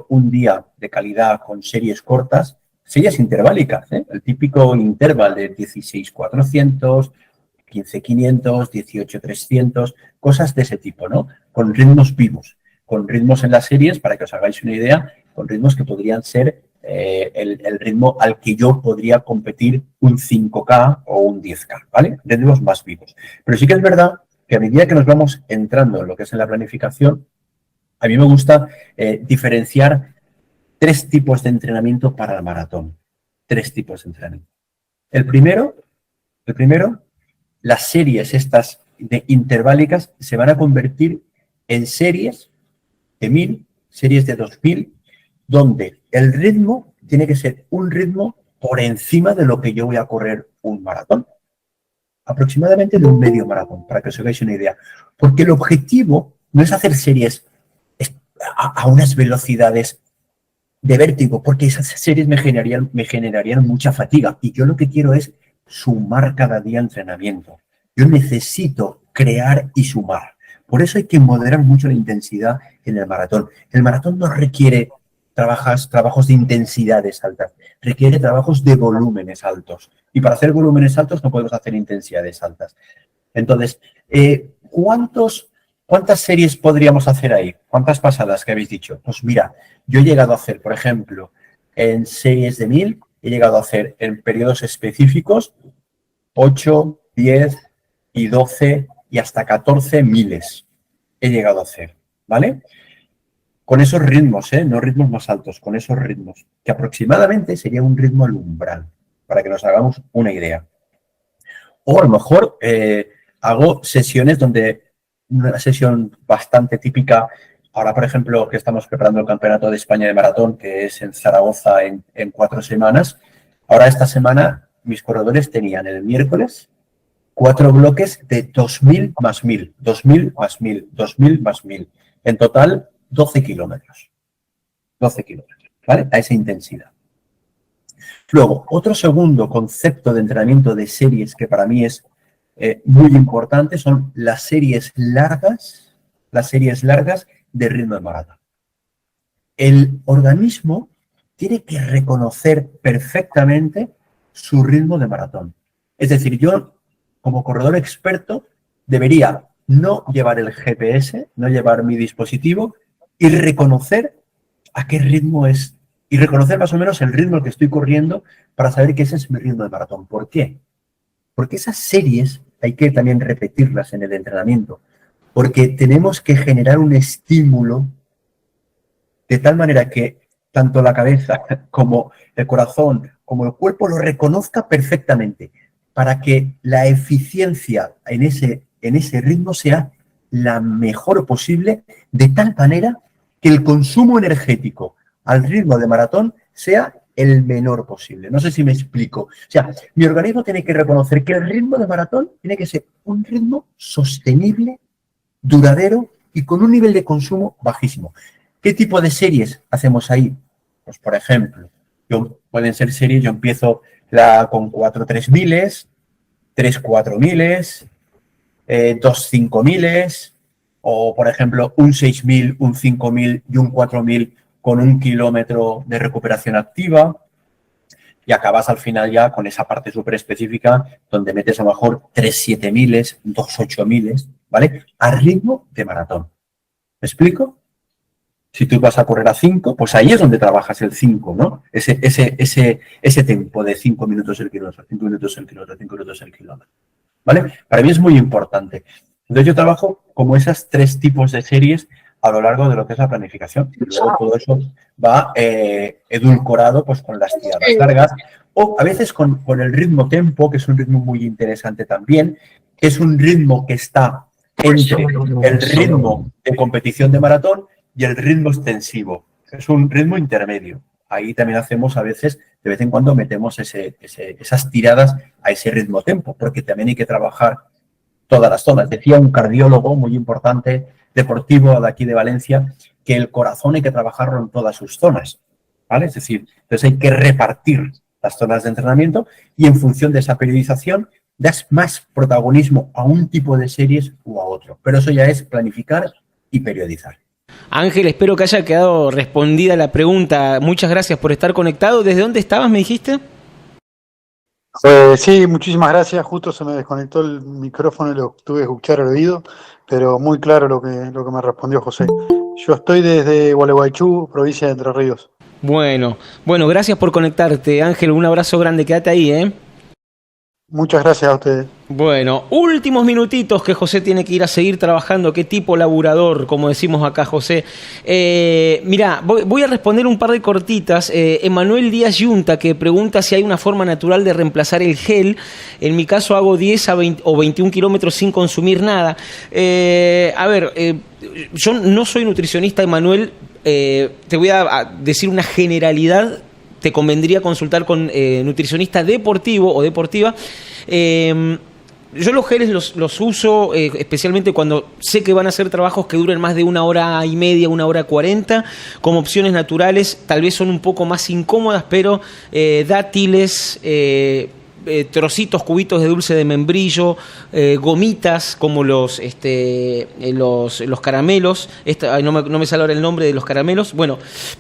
un día de calidad con series cortas, series interválicas, el típico intervalo de 16.400, 15.500, 18.300, cosas de ese tipo, ¿no? Con ritmos vivos, con ritmos en las series, para que os hagáis una idea, con ritmos que podrían ser el ritmo al que yo podría competir un 5K o un 10K, ¿vale? Ritmos más vivos. Pero sí que es verdad que a medida que nos vamos entrando en lo que es en la planificación, a mí me gusta diferenciar 3 tipos de entrenamiento para el maratón. 3 tipos de entrenamiento. El primero, las series estas de interválicas se van a convertir en series de 1000, series de 2000, donde el ritmo tiene que ser un ritmo por encima de lo que yo voy a correr un maratón. Aproximadamente de un medio maratón, para que os hagáis una idea. Porque el objetivo no es hacer series a unas velocidades de vértigo, porque esas series me generarían mucha fatiga. Y yo lo que quiero es sumar cada día entrenamiento. Yo necesito crear y sumar. Por eso hay que moderar mucho la intensidad en el maratón. El maratón no requiere trabajos de intensidades altas, requiere trabajos de volúmenes altos. Y para hacer volúmenes altos no podemos hacer intensidades altas. Entonces, ¿cuántas series podríamos hacer ahí? ¿Cuántas pasadas que habéis dicho? Pues mira, yo he llegado a hacer, por ejemplo, en series de 1000, he llegado a hacer en periodos específicos 8, 10 y 12 y hasta 14 miles. He llegado a hacer, ¿vale? Con esos ritmos, no ritmos más altos, con esos ritmos, que aproximadamente sería un ritmo al umbral, para que nos hagamos una idea. O a lo mejor hago sesiones donde, una sesión bastante típica, ahora por ejemplo que estamos preparando el Campeonato de España de Maratón, que es en Zaragoza en 4 semanas, ahora esta semana mis corredores tenían el miércoles 4 bloques de 2000 más 1000, 2000 más 1000, 2000 más 1000. En total, 12 kilómetros. 12 kilómetros, ¿vale? A esa intensidad. Luego, otro segundo concepto de entrenamiento de series que para mí es muy importante son las series largas de ritmo de maratón. El organismo tiene que reconocer perfectamente su ritmo de maratón. Es decir, yo, como corredor experto, debería no llevar el GPS, no llevar mi dispositivo y reconocer a qué ritmo es. Y reconocer más o menos el ritmo al que estoy corriendo para saber que ese es mi ritmo de maratón. ¿Por qué? Porque esas series hay que también repetirlas en el entrenamiento. Porque tenemos que generar un estímulo de tal manera que tanto la cabeza como el corazón, como el cuerpo lo reconozca perfectamente, para que la eficiencia en ese ritmo sea la mejor posible, de tal manera que el consumo energético al ritmo de maratón sea el menor posible. No sé si me explico. O sea, mi organismo tiene que reconocer que el ritmo de maratón tiene que ser un ritmo sostenible, duradero y con un nivel de consumo bajísimo. ¿Qué tipo de series hacemos ahí? Pues, por ejemplo, Pueden ser series, yo empiezo con 4 3000, 3 4000, 2 5000, o por ejemplo un 6000, un 5000 y un 4000 con 1 kilómetro de recuperación activa, y acabas al final ya con esa parte súper específica donde metes a lo mejor 3 7000, 2 8000, ¿vale? A ritmo de maratón. ¿Me explico? Si tú vas a correr a 5, pues ahí es donde trabajas el 5, ¿no? Ese tiempo de 5 minutos el kilómetro, 5 minutos el kilómetro, 5 minutos el kilómetro, ¿vale? Para mí es muy importante. Entonces yo trabajo como esas 3 tipos de series a lo largo de lo que es la planificación. Y luego todo eso va edulcorado pues con las tiradas largas o a veces con el ritmo tempo, que es un ritmo muy interesante también, que es un ritmo que está entre el ritmo de competición de maratón y el ritmo extensivo. Es un ritmo intermedio. Ahí también hacemos a veces, de vez en cuando metemos esas tiradas a ese ritmo tempo, porque también hay que trabajar todas las zonas. Decía un cardiólogo muy importante, deportivo de aquí de Valencia, que el corazón hay que trabajarlo en todas sus zonas, ¿vale? Es decir, entonces hay que repartir las zonas de entrenamiento y en función de esa periodización das más protagonismo a un tipo de series o a otro. Pero eso ya es planificar y periodizar.
Ángel, espero que haya quedado respondida la pregunta. Muchas gracias por estar conectado. ¿Desde dónde estabas, me dijiste?
Sí, muchísimas gracias. Justo se me desconectó el micrófono y lo tuve que escuchar al oído, pero muy claro lo que me respondió José. Yo estoy desde Gualeguaychú, provincia de Entre Ríos.
Bueno, gracias por conectarte, Ángel. Un abrazo grande. Quédate ahí, ¿eh?
Muchas gracias a ustedes.
Bueno, últimos minutitos que José tiene que ir a seguir trabajando. Qué tipo laburador, como decimos acá, José. Mirá, voy a responder un par de cortitas. Emanuel Díaz Yunta, que pregunta si hay una forma natural de reemplazar el gel. En mi caso hago 10 a 20 o 21 kilómetros sin consumir nada. Yo no soy nutricionista, Emanuel. Te voy a decir una generalidad. Te convendría consultar con nutricionista deportivo o deportiva. Yo los geles los uso especialmente cuando sé que van a ser trabajos que duren más de 1 hora y media, 1 hora 40, como opciones naturales. Tal vez son un poco más incómodas, pero dátiles, trocitos, cubitos de dulce de membrillo, gomitas como los caramelos. No me sale ahora el nombre de los caramelos. Bueno,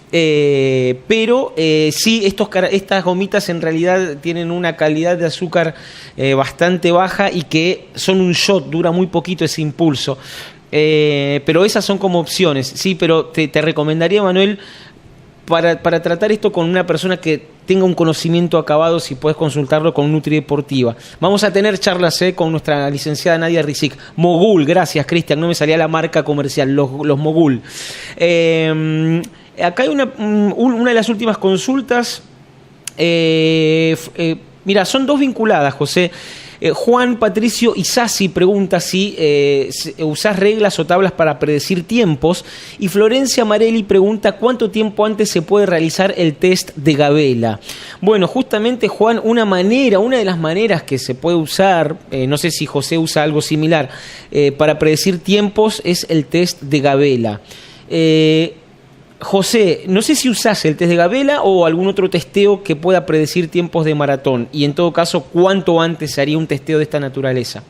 pero sí, estas gomitas en realidad tienen una calidad de azúcar bastante baja y que son un shot, dura muy poquito ese impulso. Pero esas son como opciones, sí, pero te recomendaría, Manuel, para tratar esto con una persona que tenga un conocimiento acabado, si puedes consultarlo con Nutri Deportiva. Vamos a tener charlas con nuestra licenciada Nadia Rizik. Mogul, gracias, Cristian, no me salía la marca comercial, los Mogul. Acá hay una de las últimas consultas. Mira, son 2 vinculadas, José. Juan Patricio Isasi pregunta si usás reglas o tablas para predecir tiempos, y Florencia Marelli pregunta cuánto tiempo antes se puede realizar el test de Gabela. Bueno, justamente, Juan, una de las maneras que se puede usar, no sé si José usa algo similar, para predecir tiempos es el test de Gabela. José, no sé si usás el test de Gabela o algún otro testeo que pueda predecir tiempos de maratón, y en todo caso, ¿cuánto antes se haría un testeo de esta naturaleza?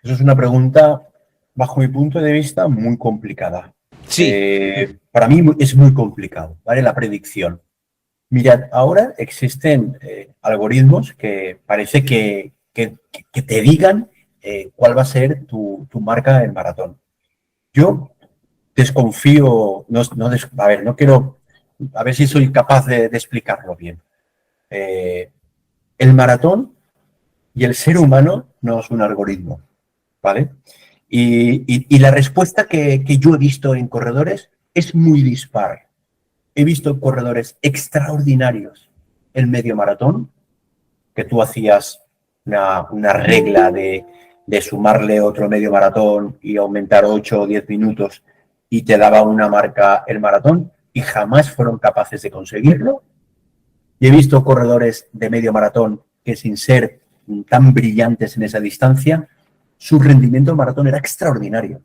Eso es una pregunta, bajo mi punto de vista, muy complicada.
Sí.
Para mí es muy complicado, ¿vale? La predicción. Mirad, ahora existen algoritmos que parece que te digan cuál va a ser tu marca en maratón. Yo desconfío, no quiero, a ver si soy capaz de explicarlo bien. El maratón y el ser humano no es un algoritmo, ¿vale? Y la respuesta que yo he visto en corredores es muy dispar. He visto corredores extraordinarios en medio maratón, que tú hacías una regla de sumarle otro medio maratón y aumentar 8 o 10 minutos y te daba una marca el maratón, y jamás fueron capaces de conseguirlo. Y he visto corredores de medio maratón que, sin ser tan brillantes en esa distancia, su rendimiento en maratón era extraordinario.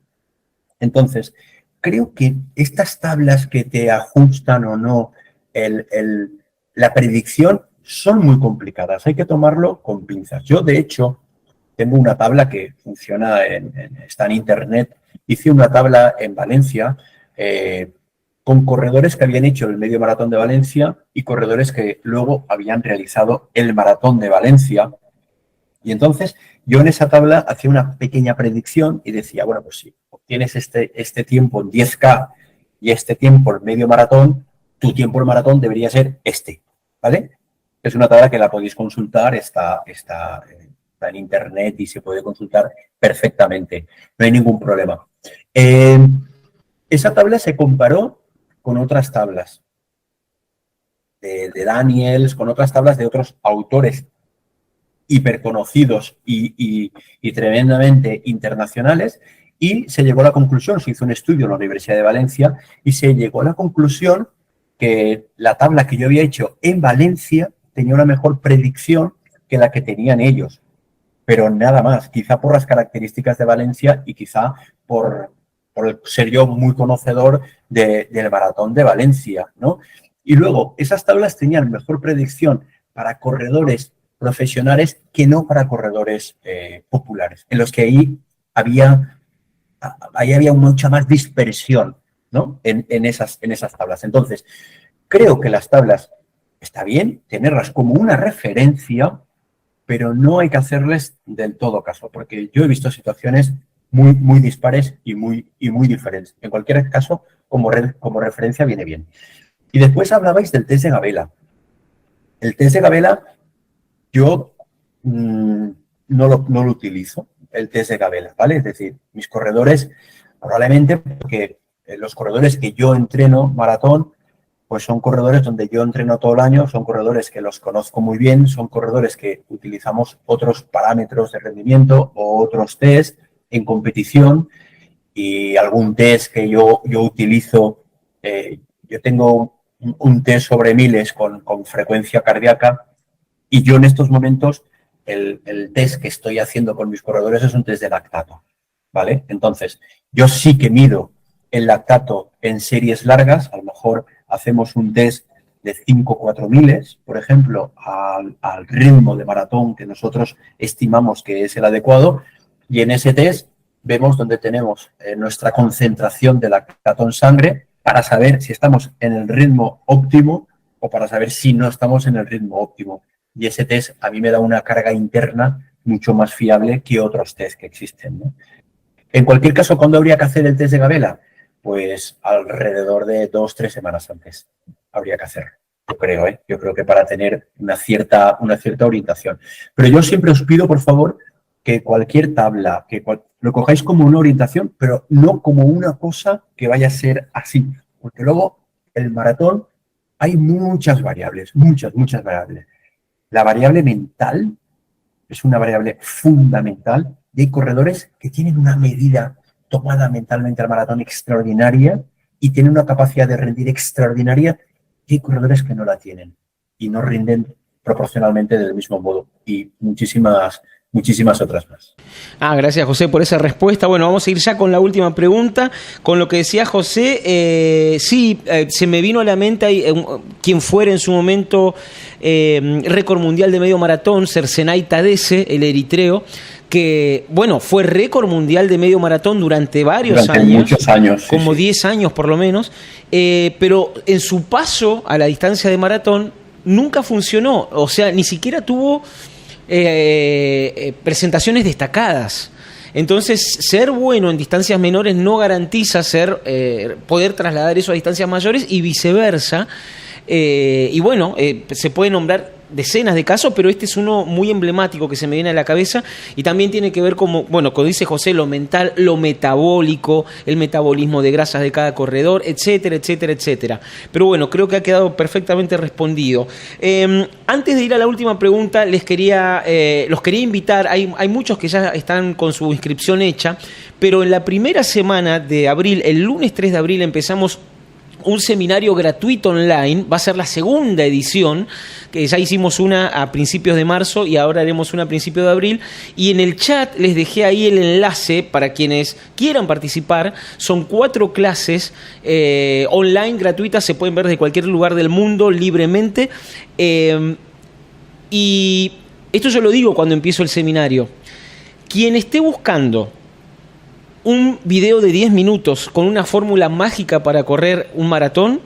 Entonces, creo que estas tablas que te ajustan o no la predicción son muy complicadas, hay que tomarlo con pinzas. Yo, de hecho, tengo una tabla que funciona, está en internet. Hice una tabla en Valencia con corredores que habían hecho el medio maratón de Valencia y corredores que luego habían realizado el maratón de Valencia. Y entonces yo en esa tabla hacía una pequeña predicción y decía, bueno, pues si obtienes este tiempo en 10K y este tiempo en medio maratón, tu tiempo en maratón debería ser este, ¿vale? Es una tabla que la podéis consultar, está en internet y se puede consultar perfectamente, no hay ningún problema. Esa tabla se comparó con otras tablas de Daniels, con otras tablas de otros autores hiperconocidos y tremendamente internacionales, y se llegó a la conclusión, se hizo un estudio en la Universidad de Valencia y se llegó a la conclusión que la tabla que yo había hecho en Valencia tenía una mejor predicción que la que tenían ellos, pero nada más, quizá por las características de Valencia y quizá por ser yo muy conocedor del maratón de Valencia, ¿no? Y luego, esas tablas tenían mejor predicción para corredores profesionales que no para corredores populares, en los que ahí había mucha más dispersión, ¿no? en esas tablas. Entonces, creo que las tablas está bien tenerlas como una referencia, pero no hay que hacerles del todo caso, porque yo he visto situaciones muy, muy dispares y muy diferentes. En cualquier caso, como referencia viene bien. Y después hablabais del test de Gabela. El test de Gabela, yo no lo utilizo, el test de Gabela, ¿vale? Es decir, mis corredores, probablemente porque los corredores que yo entreno maratón, pues son corredores donde yo entreno todo el año, son corredores que los conozco muy bien, son corredores que utilizamos otros parámetros de rendimiento o otros test en competición, y algún test que yo utilizo, yo tengo un test sobre miles con frecuencia cardíaca, y yo en estos momentos el test que estoy haciendo con mis corredores es un test de lactato, ¿vale? Entonces, yo sí que mido el lactato en series largas, a lo mejor hacemos un test de 5 o 4 miles, por ejemplo, al ritmo de maratón que nosotros estimamos que es el adecuado, y en ese test vemos dónde tenemos nuestra concentración de lactato en sangre para saber si estamos en el ritmo óptimo o para saber si no estamos en el ritmo óptimo. Y ese test a mí me da una carga interna mucho más fiable que otros test que existen, ¿no? En cualquier caso, ¿cuándo habría que hacer el test de Gabela? Pues alrededor de 2 o 3 semanas antes habría que hacerlo. Yo creo, Yo creo que para tener una cierta orientación. Pero yo siempre os pido, por favor, que cualquier tabla, lo cojáis como una orientación, pero no como una cosa que vaya a ser así. Porque luego, el maratón, hay muchas variables, muchas variables. La variable mental es una variable fundamental, y hay corredores que tienen una medida tomada mentalmente al maratón extraordinaria y tienen una capacidad de rendir extraordinaria, y hay corredores que no la tienen y no rinden proporcionalmente del mismo modo, y muchísimas otras más.
Gracias, José, por esa respuesta. Bueno, vamos a ir ya con la última pregunta. Con lo que decía José, se me vino a la mente quien fuera en su momento récord mundial de medio maratón, Cercenay Tadese, el eritreo, que, bueno, fue récord mundial de medio maratón durante varios años.
Muchos años.
Como 10 años por lo menos. Pero en su paso a la distancia de maratón nunca funcionó. O sea, ni siquiera tuvo presentaciones destacadas. Entonces, ser bueno en distancias menores no garantiza poder trasladar eso a distancias mayores y viceversa. Y bueno, se puede nombrar decenas de casos, pero este es uno muy emblemático que se me viene a la cabeza, y también tiene que ver como dice José, lo mental, lo metabólico, el metabolismo de grasas de cada corredor, etcétera, etcétera, etcétera. Pero bueno, creo que ha quedado perfectamente respondido. Antes de ir a la última pregunta, los quería invitar, hay muchos que ya están con su inscripción hecha, pero en la primera semana de abril, el lunes 3 de abril, empezamos un seminario gratuito online. Va a ser la segunda edición, que ya hicimos una a principios de marzo y ahora haremos una a principios de abril. Y en el chat les dejé ahí el enlace para quienes quieran participar. Son 4 clases online gratuitas, se pueden ver desde cualquier lugar del mundo libremente. Y esto yo lo digo cuando empiezo el seminario. Quien esté buscando un video de 10 minutos con una fórmula mágica para correr un maratón,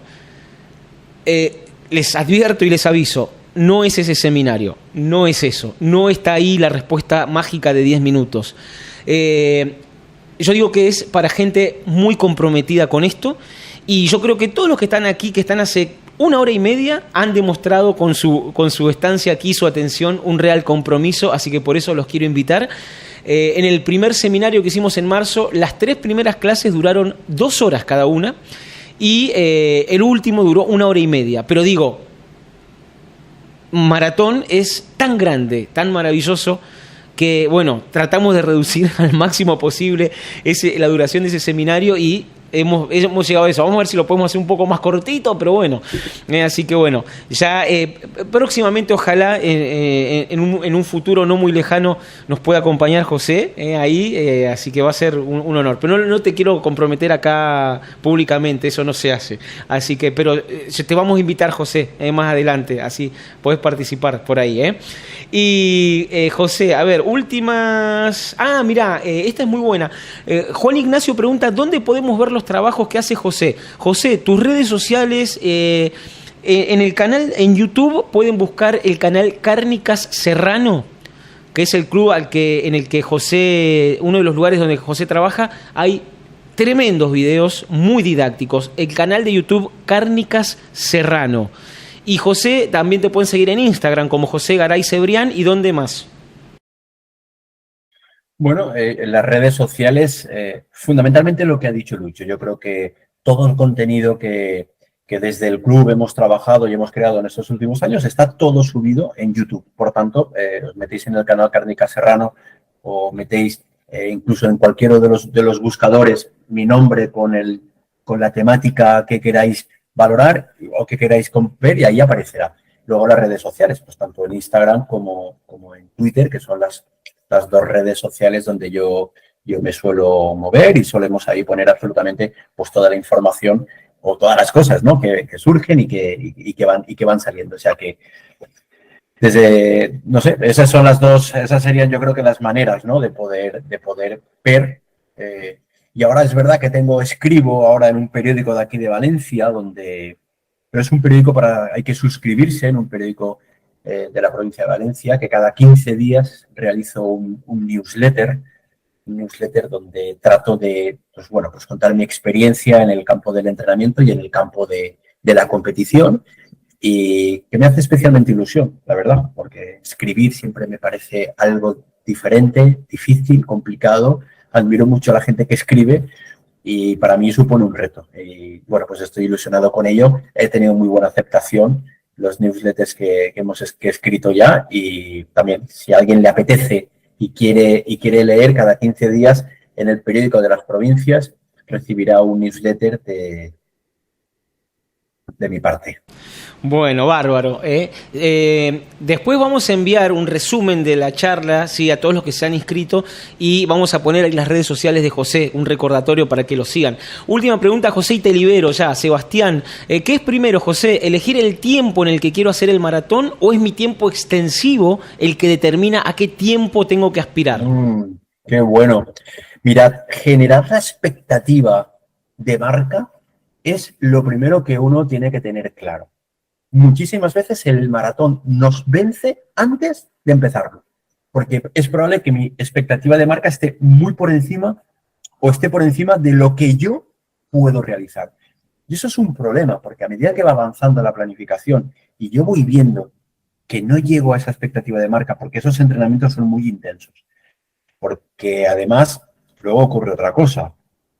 les advierto y les aviso, no es ese seminario, no es eso, no está ahí la respuesta mágica de 10 minutos. Yo digo que es para gente muy comprometida con esto, y yo creo que todos los que están aquí, que están hace 1 hora y media, han demostrado con su estancia aquí, su atención, un real compromiso, así que por eso los quiero invitar. En el primer seminario que hicimos en marzo, las 3 primeras clases duraron 2 horas cada una y el último duró 1 hora y media. Pero digo, maratón es tan grande, tan maravilloso, que bueno, tratamos de reducir al máximo posible la duración de ese seminario y hemos llegado a eso. Vamos a ver si lo podemos hacer un poco más cortito, pero bueno. Así que bueno, ya próximamente, ojalá en un futuro no muy lejano nos pueda acompañar José ahí, así que va a ser un honor. Pero no te quiero comprometer acá públicamente, eso no se hace. Así que, pero te vamos a invitar, José, más adelante, así podés participar por ahí. Y José, a ver, últimas... mirá, esta es muy buena. Juan Ignacio pregunta, ¿dónde podemos ver los trabajos que hace José? José, tus redes sociales, en el canal, en YouTube pueden buscar el canal Cárnicas Serrano, que es el club en el que José, uno de los lugares donde José trabaja. Hay tremendos videos muy didácticos. El canal de YouTube Cárnicas Serrano. Y José, también te pueden seguir en Instagram como José Garay Cebrián. ¿Y dónde más?
Bueno, en las redes sociales, fundamentalmente lo que ha dicho Lucho. Yo creo que todo el contenido que desde el club hemos trabajado y hemos creado en estos últimos años está todo subido en YouTube. Por tanto, os metéis en el canal Cárnicas Serrano o metéis incluso en cualquiera de los buscadores mi nombre con la temática que queráis valorar o que queráis ver, y ahí aparecerá. Luego las redes sociales, pues tanto en Instagram como en Twitter, que son las 2 redes sociales donde yo me suelo mover, y solemos ahí poner absolutamente pues toda la información o todas las cosas, ¿no?, que surgen y que van saliendo. O sea que desde, no sé, esas son las 2, esas serían yo creo que las maneras, ¿no?, de poder ver. Y ahora es verdad que escribo ahora en un periódico de aquí de Valencia, pero es un periódico hay que suscribirse en un periódico de la provincia de Valencia, que cada 15 días realizo un newsletter donde trato de pues contar mi experiencia en el campo del entrenamiento y en el campo de la competición, y que me hace especialmente ilusión, la verdad, porque escribir siempre me parece algo diferente, difícil, complicado. Admiro mucho a la gente que escribe y para mí supone un reto. Y bueno, pues estoy ilusionado con ello. He tenido muy buena aceptación los newsletters que he escrito ya, y también si a alguien le apetece y quiere leer cada 15 días en el periódico de las provincias, recibirá un newsletter de mi parte.
Bueno, bárbaro. Después vamos a enviar un resumen de la charla, sí, a todos los que se han inscrito, y vamos a poner en las redes sociales de José un recordatorio para que lo sigan. Última pregunta, José, y te libero ya. Sebastián, ¿qué es primero, José? ¿Elegir el tiempo en el que quiero hacer el maratón, o es mi tiempo extensivo el que determina a qué tiempo tengo que aspirar?
Qué bueno. Mirad, generar la expectativa de marca es lo primero que uno tiene que tener claro. Muchísimas veces el maratón nos vence antes de empezarlo, porque es probable que mi expectativa de marca esté muy por encima o esté por encima de lo que yo puedo realizar. Y eso es un problema, porque a medida que va avanzando la planificación y yo voy viendo que no llego a esa expectativa de marca, porque esos entrenamientos son muy intensos, porque además luego ocurre otra cosa,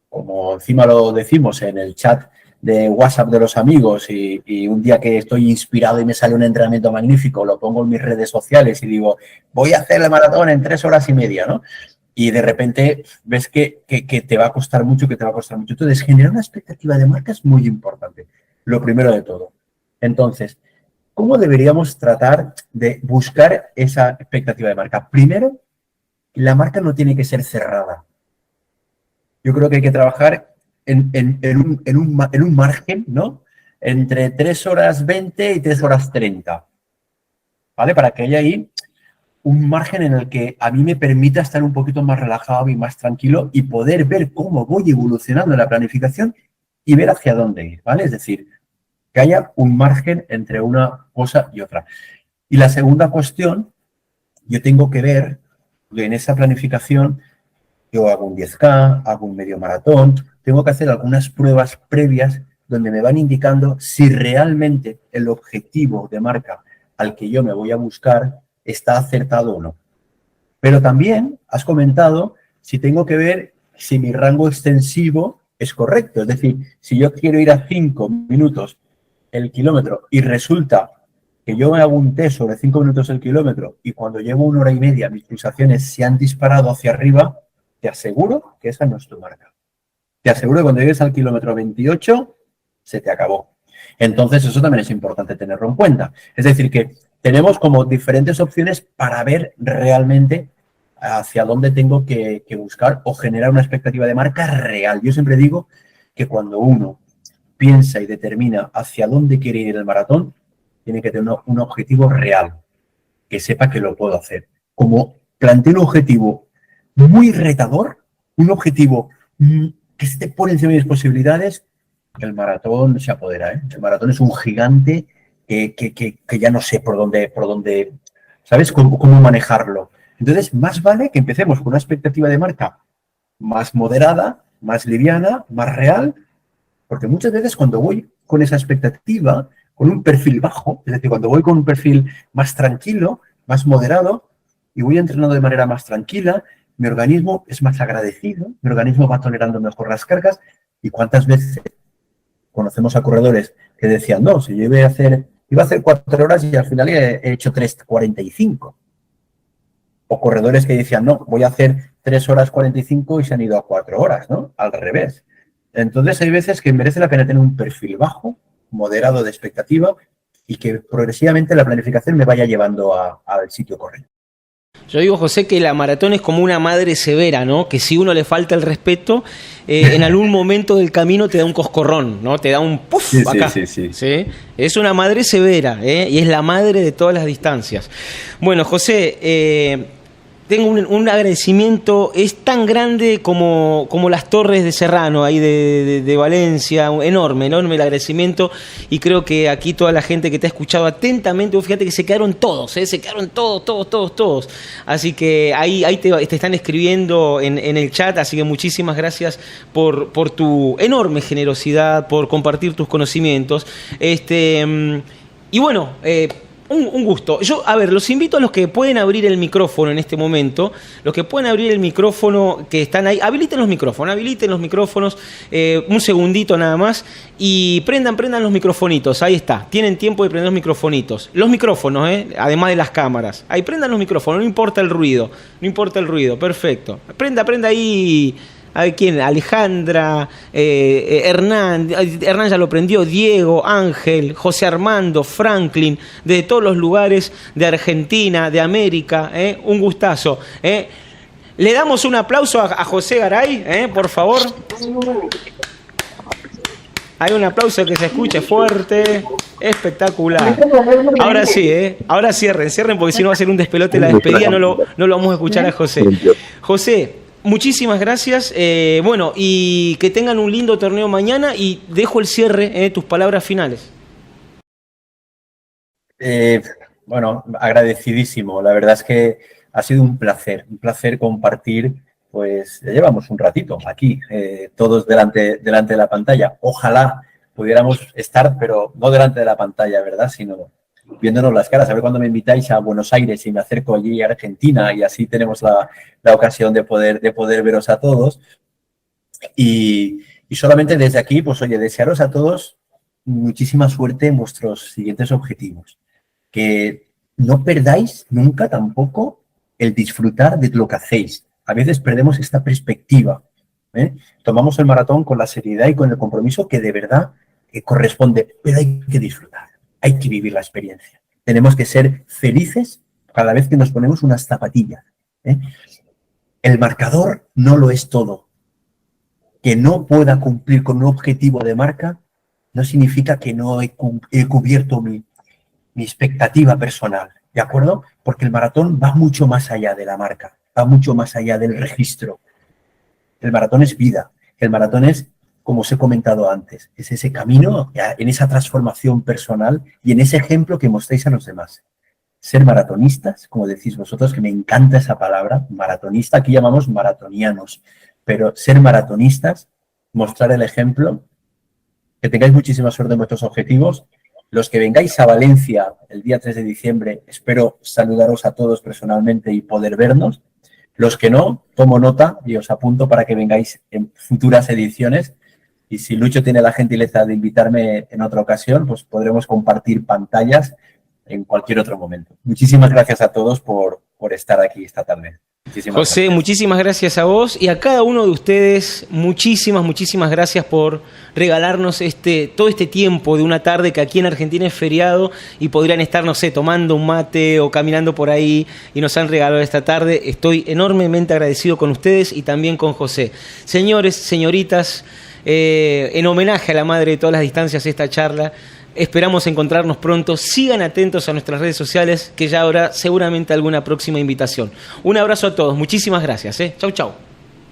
como encima lo decimos en el chat de WhatsApp de los amigos, y un día que estoy inspirado y me sale un entrenamiento magnífico, lo pongo en mis redes sociales y digo, voy a hacer el maratón en 3 horas y media, ¿no? y de repente ves que te va a costar mucho, que te va a costar mucho. Entonces, generar una expectativa de marca es muy importante, lo primero de todo. Entonces, ¿cómo deberíamos tratar de buscar esa expectativa de marca? Primero, la marca no tiene que ser cerrada. Yo creo que hay que trabajar en un margen, ¿no? Entre 3 horas 20 y 3 horas 30, ¿vale? Para que haya ahí un margen en el que a mí me permita estar un poquito más relajado y más tranquilo y poder ver cómo voy evolucionando en la planificación y ver hacia dónde ir, ¿vale? Es decir, que haya un margen entre una cosa y otra. Y la segunda cuestión, yo tengo que ver que en esa planificación yo hago un 10K, hago un medio maratón, tengo que hacer algunas pruebas previas donde me van indicando si realmente el objetivo de marca al que yo me voy a buscar está acertado o no. Pero también has comentado si tengo que ver si mi rango extensivo es correcto. Es decir, si yo quiero ir a 5 minutos el kilómetro y resulta que yo me hago un test sobre 5 minutos el kilómetro y cuando llevo 1 hora y media mis pulsaciones se han disparado hacia arriba, te aseguro que esa no es tu marca. Te aseguro que cuando llegues al kilómetro 28 se te acabó. Entonces, eso también es importante tenerlo en cuenta. Es decir, que tenemos como diferentes opciones para ver realmente hacia dónde tengo que buscar o generar una expectativa de marca real. Yo siempre digo que cuando uno piensa y determina hacia dónde quiere ir el maratón, tiene que tener un objetivo real, que sepa que lo puedo hacer. Como planteo un objetivo muy retador, un objetivo que esté por encima de mis posibilidades, el maratón se apodera, ¿eh? El maratón es un gigante que ya no sé por dónde, ¿sabes? Cómo manejarlo. Entonces, más vale que empecemos con una expectativa de marca más moderada, más liviana, más real, porque muchas veces cuando voy con esa expectativa, con un perfil bajo, es decir, cuando voy con un perfil más tranquilo, más moderado, y voy entrenando de manera más tranquila, mi organismo es más agradecido, mi organismo va tolerando mejor las cargas, y cuántas veces conocemos a corredores que decían, no, si yo iba a hacer 4 horas y al final he hecho 3:45. O corredores que decían, no, voy a hacer 3 horas 45 y se han ido a 4 horas, ¿no? Al revés. Entonces hay veces que merece la pena tener un perfil bajo, moderado de expectativa y que progresivamente la planificación me vaya llevando al sitio correcto.
Yo digo, José, que la maratón es como una madre severa, ¿no? Que si uno le falta el respeto, en algún momento del camino te da un coscorrón, ¿no? Te da un puff
Sí,
acá.
sí.
Es una madre severa, y es la madre de todas las distancias. Bueno, José, tengo un agradecimiento, es tan grande como las torres de Serrano, ahí de Valencia, enorme el agradecimiento, y creo que aquí toda la gente que te ha escuchado atentamente, fíjate que se quedaron todos, se quedaron todos. Así que ahí te están escribiendo en el chat, así que muchísimas gracias por tu enorme generosidad, por compartir tus conocimientos. Y bueno, un gusto. Yo, a ver, los invito a los que pueden abrir el micrófono en este momento, los que pueden abrir el micrófono, que están ahí, habiliten los micrófonos, un segundito nada más, y prendan los microfonitos, ahí está, tienen tiempo de prender los micrófonos, además de las cámaras, ahí prendan los micrófonos, no importa el ruido, perfecto, prenda ahí. ¿A quién? Alejandra, Hernán ya lo prendió, Diego, Ángel, José Armando, Franklin, de todos los lugares de Argentina, de América, un gustazo. Le damos un aplauso a José Garay, por favor. Hay un aplauso que se escuche fuerte, espectacular. Ahora sí, ahora cierren porque si no va a ser un despelote la despedida, no lo vamos a escuchar a José. José, muchísimas gracias, bueno, y que tengan un lindo torneo mañana, y dejo el cierre, tus palabras finales.
Bueno, agradecidísimo, la verdad es que ha sido un placer compartir, pues ya llevamos un ratito aquí, todos delante de la pantalla. Ojalá pudiéramos estar, pero no delante de la pantalla, ¿verdad?, sino viéndonos las caras. A ver cuando me invitáis a Buenos Aires y me acerco allí a Argentina, y así tenemos la ocasión de poder veros a todos. Y solamente desde aquí, pues oye, desearos a todos muchísima suerte en vuestros siguientes objetivos. Que no perdáis nunca tampoco el disfrutar de lo que hacéis. a veces perdemos esta perspectiva. Tomamos el maratón con la seriedad y con el compromiso que de verdad corresponde, pero hay que disfrutar, hay que vivir la experiencia. Tenemos que ser felices cada vez que nos ponemos unas zapatillas. El marcador no lo es todo. Que no pueda cumplir con un objetivo de marca no significa que no he cubierto mi expectativa personal, ¿de acuerdo? Porque el maratón va mucho más allá de la marca, va mucho más allá del registro. El maratón es vida, el maratón es, como os he comentado antes, es ese camino en esa transformación personal y en ese ejemplo que mostréis a los demás. Ser maratonistas, como decís vosotros, que me encanta esa palabra, maratonista, aquí llamamos maratonianos, pero ser maratonistas, mostrar el ejemplo, que tengáis muchísima suerte en vuestros objetivos. Los que vengáis a Valencia el día 3 de diciembre, espero saludaros a todos personalmente y poder vernos. Los que no, tomo nota y os apunto para que vengáis en futuras ediciones. Y si Lucho tiene la gentileza de invitarme en otra ocasión, pues podremos compartir pantallas en cualquier otro momento. Muchísimas gracias a todos por estar aquí esta tarde.
José,
gracias.
Muchísimas gracias a vos y a cada uno de ustedes, muchísimas gracias por regalarnos todo este tiempo de una tarde que aquí en Argentina es feriado y podrían estar, no sé, tomando un mate o caminando por ahí y nos han regalado esta tarde. Estoy enormemente agradecido con ustedes y también con José. Señores, señoritas, en homenaje a la madre de todas las distancias esta charla. Esperamos encontrarnos pronto. Sigan atentos a nuestras redes sociales, que ya habrá seguramente alguna próxima invitación. Un abrazo a todos. Muchísimas gracias. Chau, chau.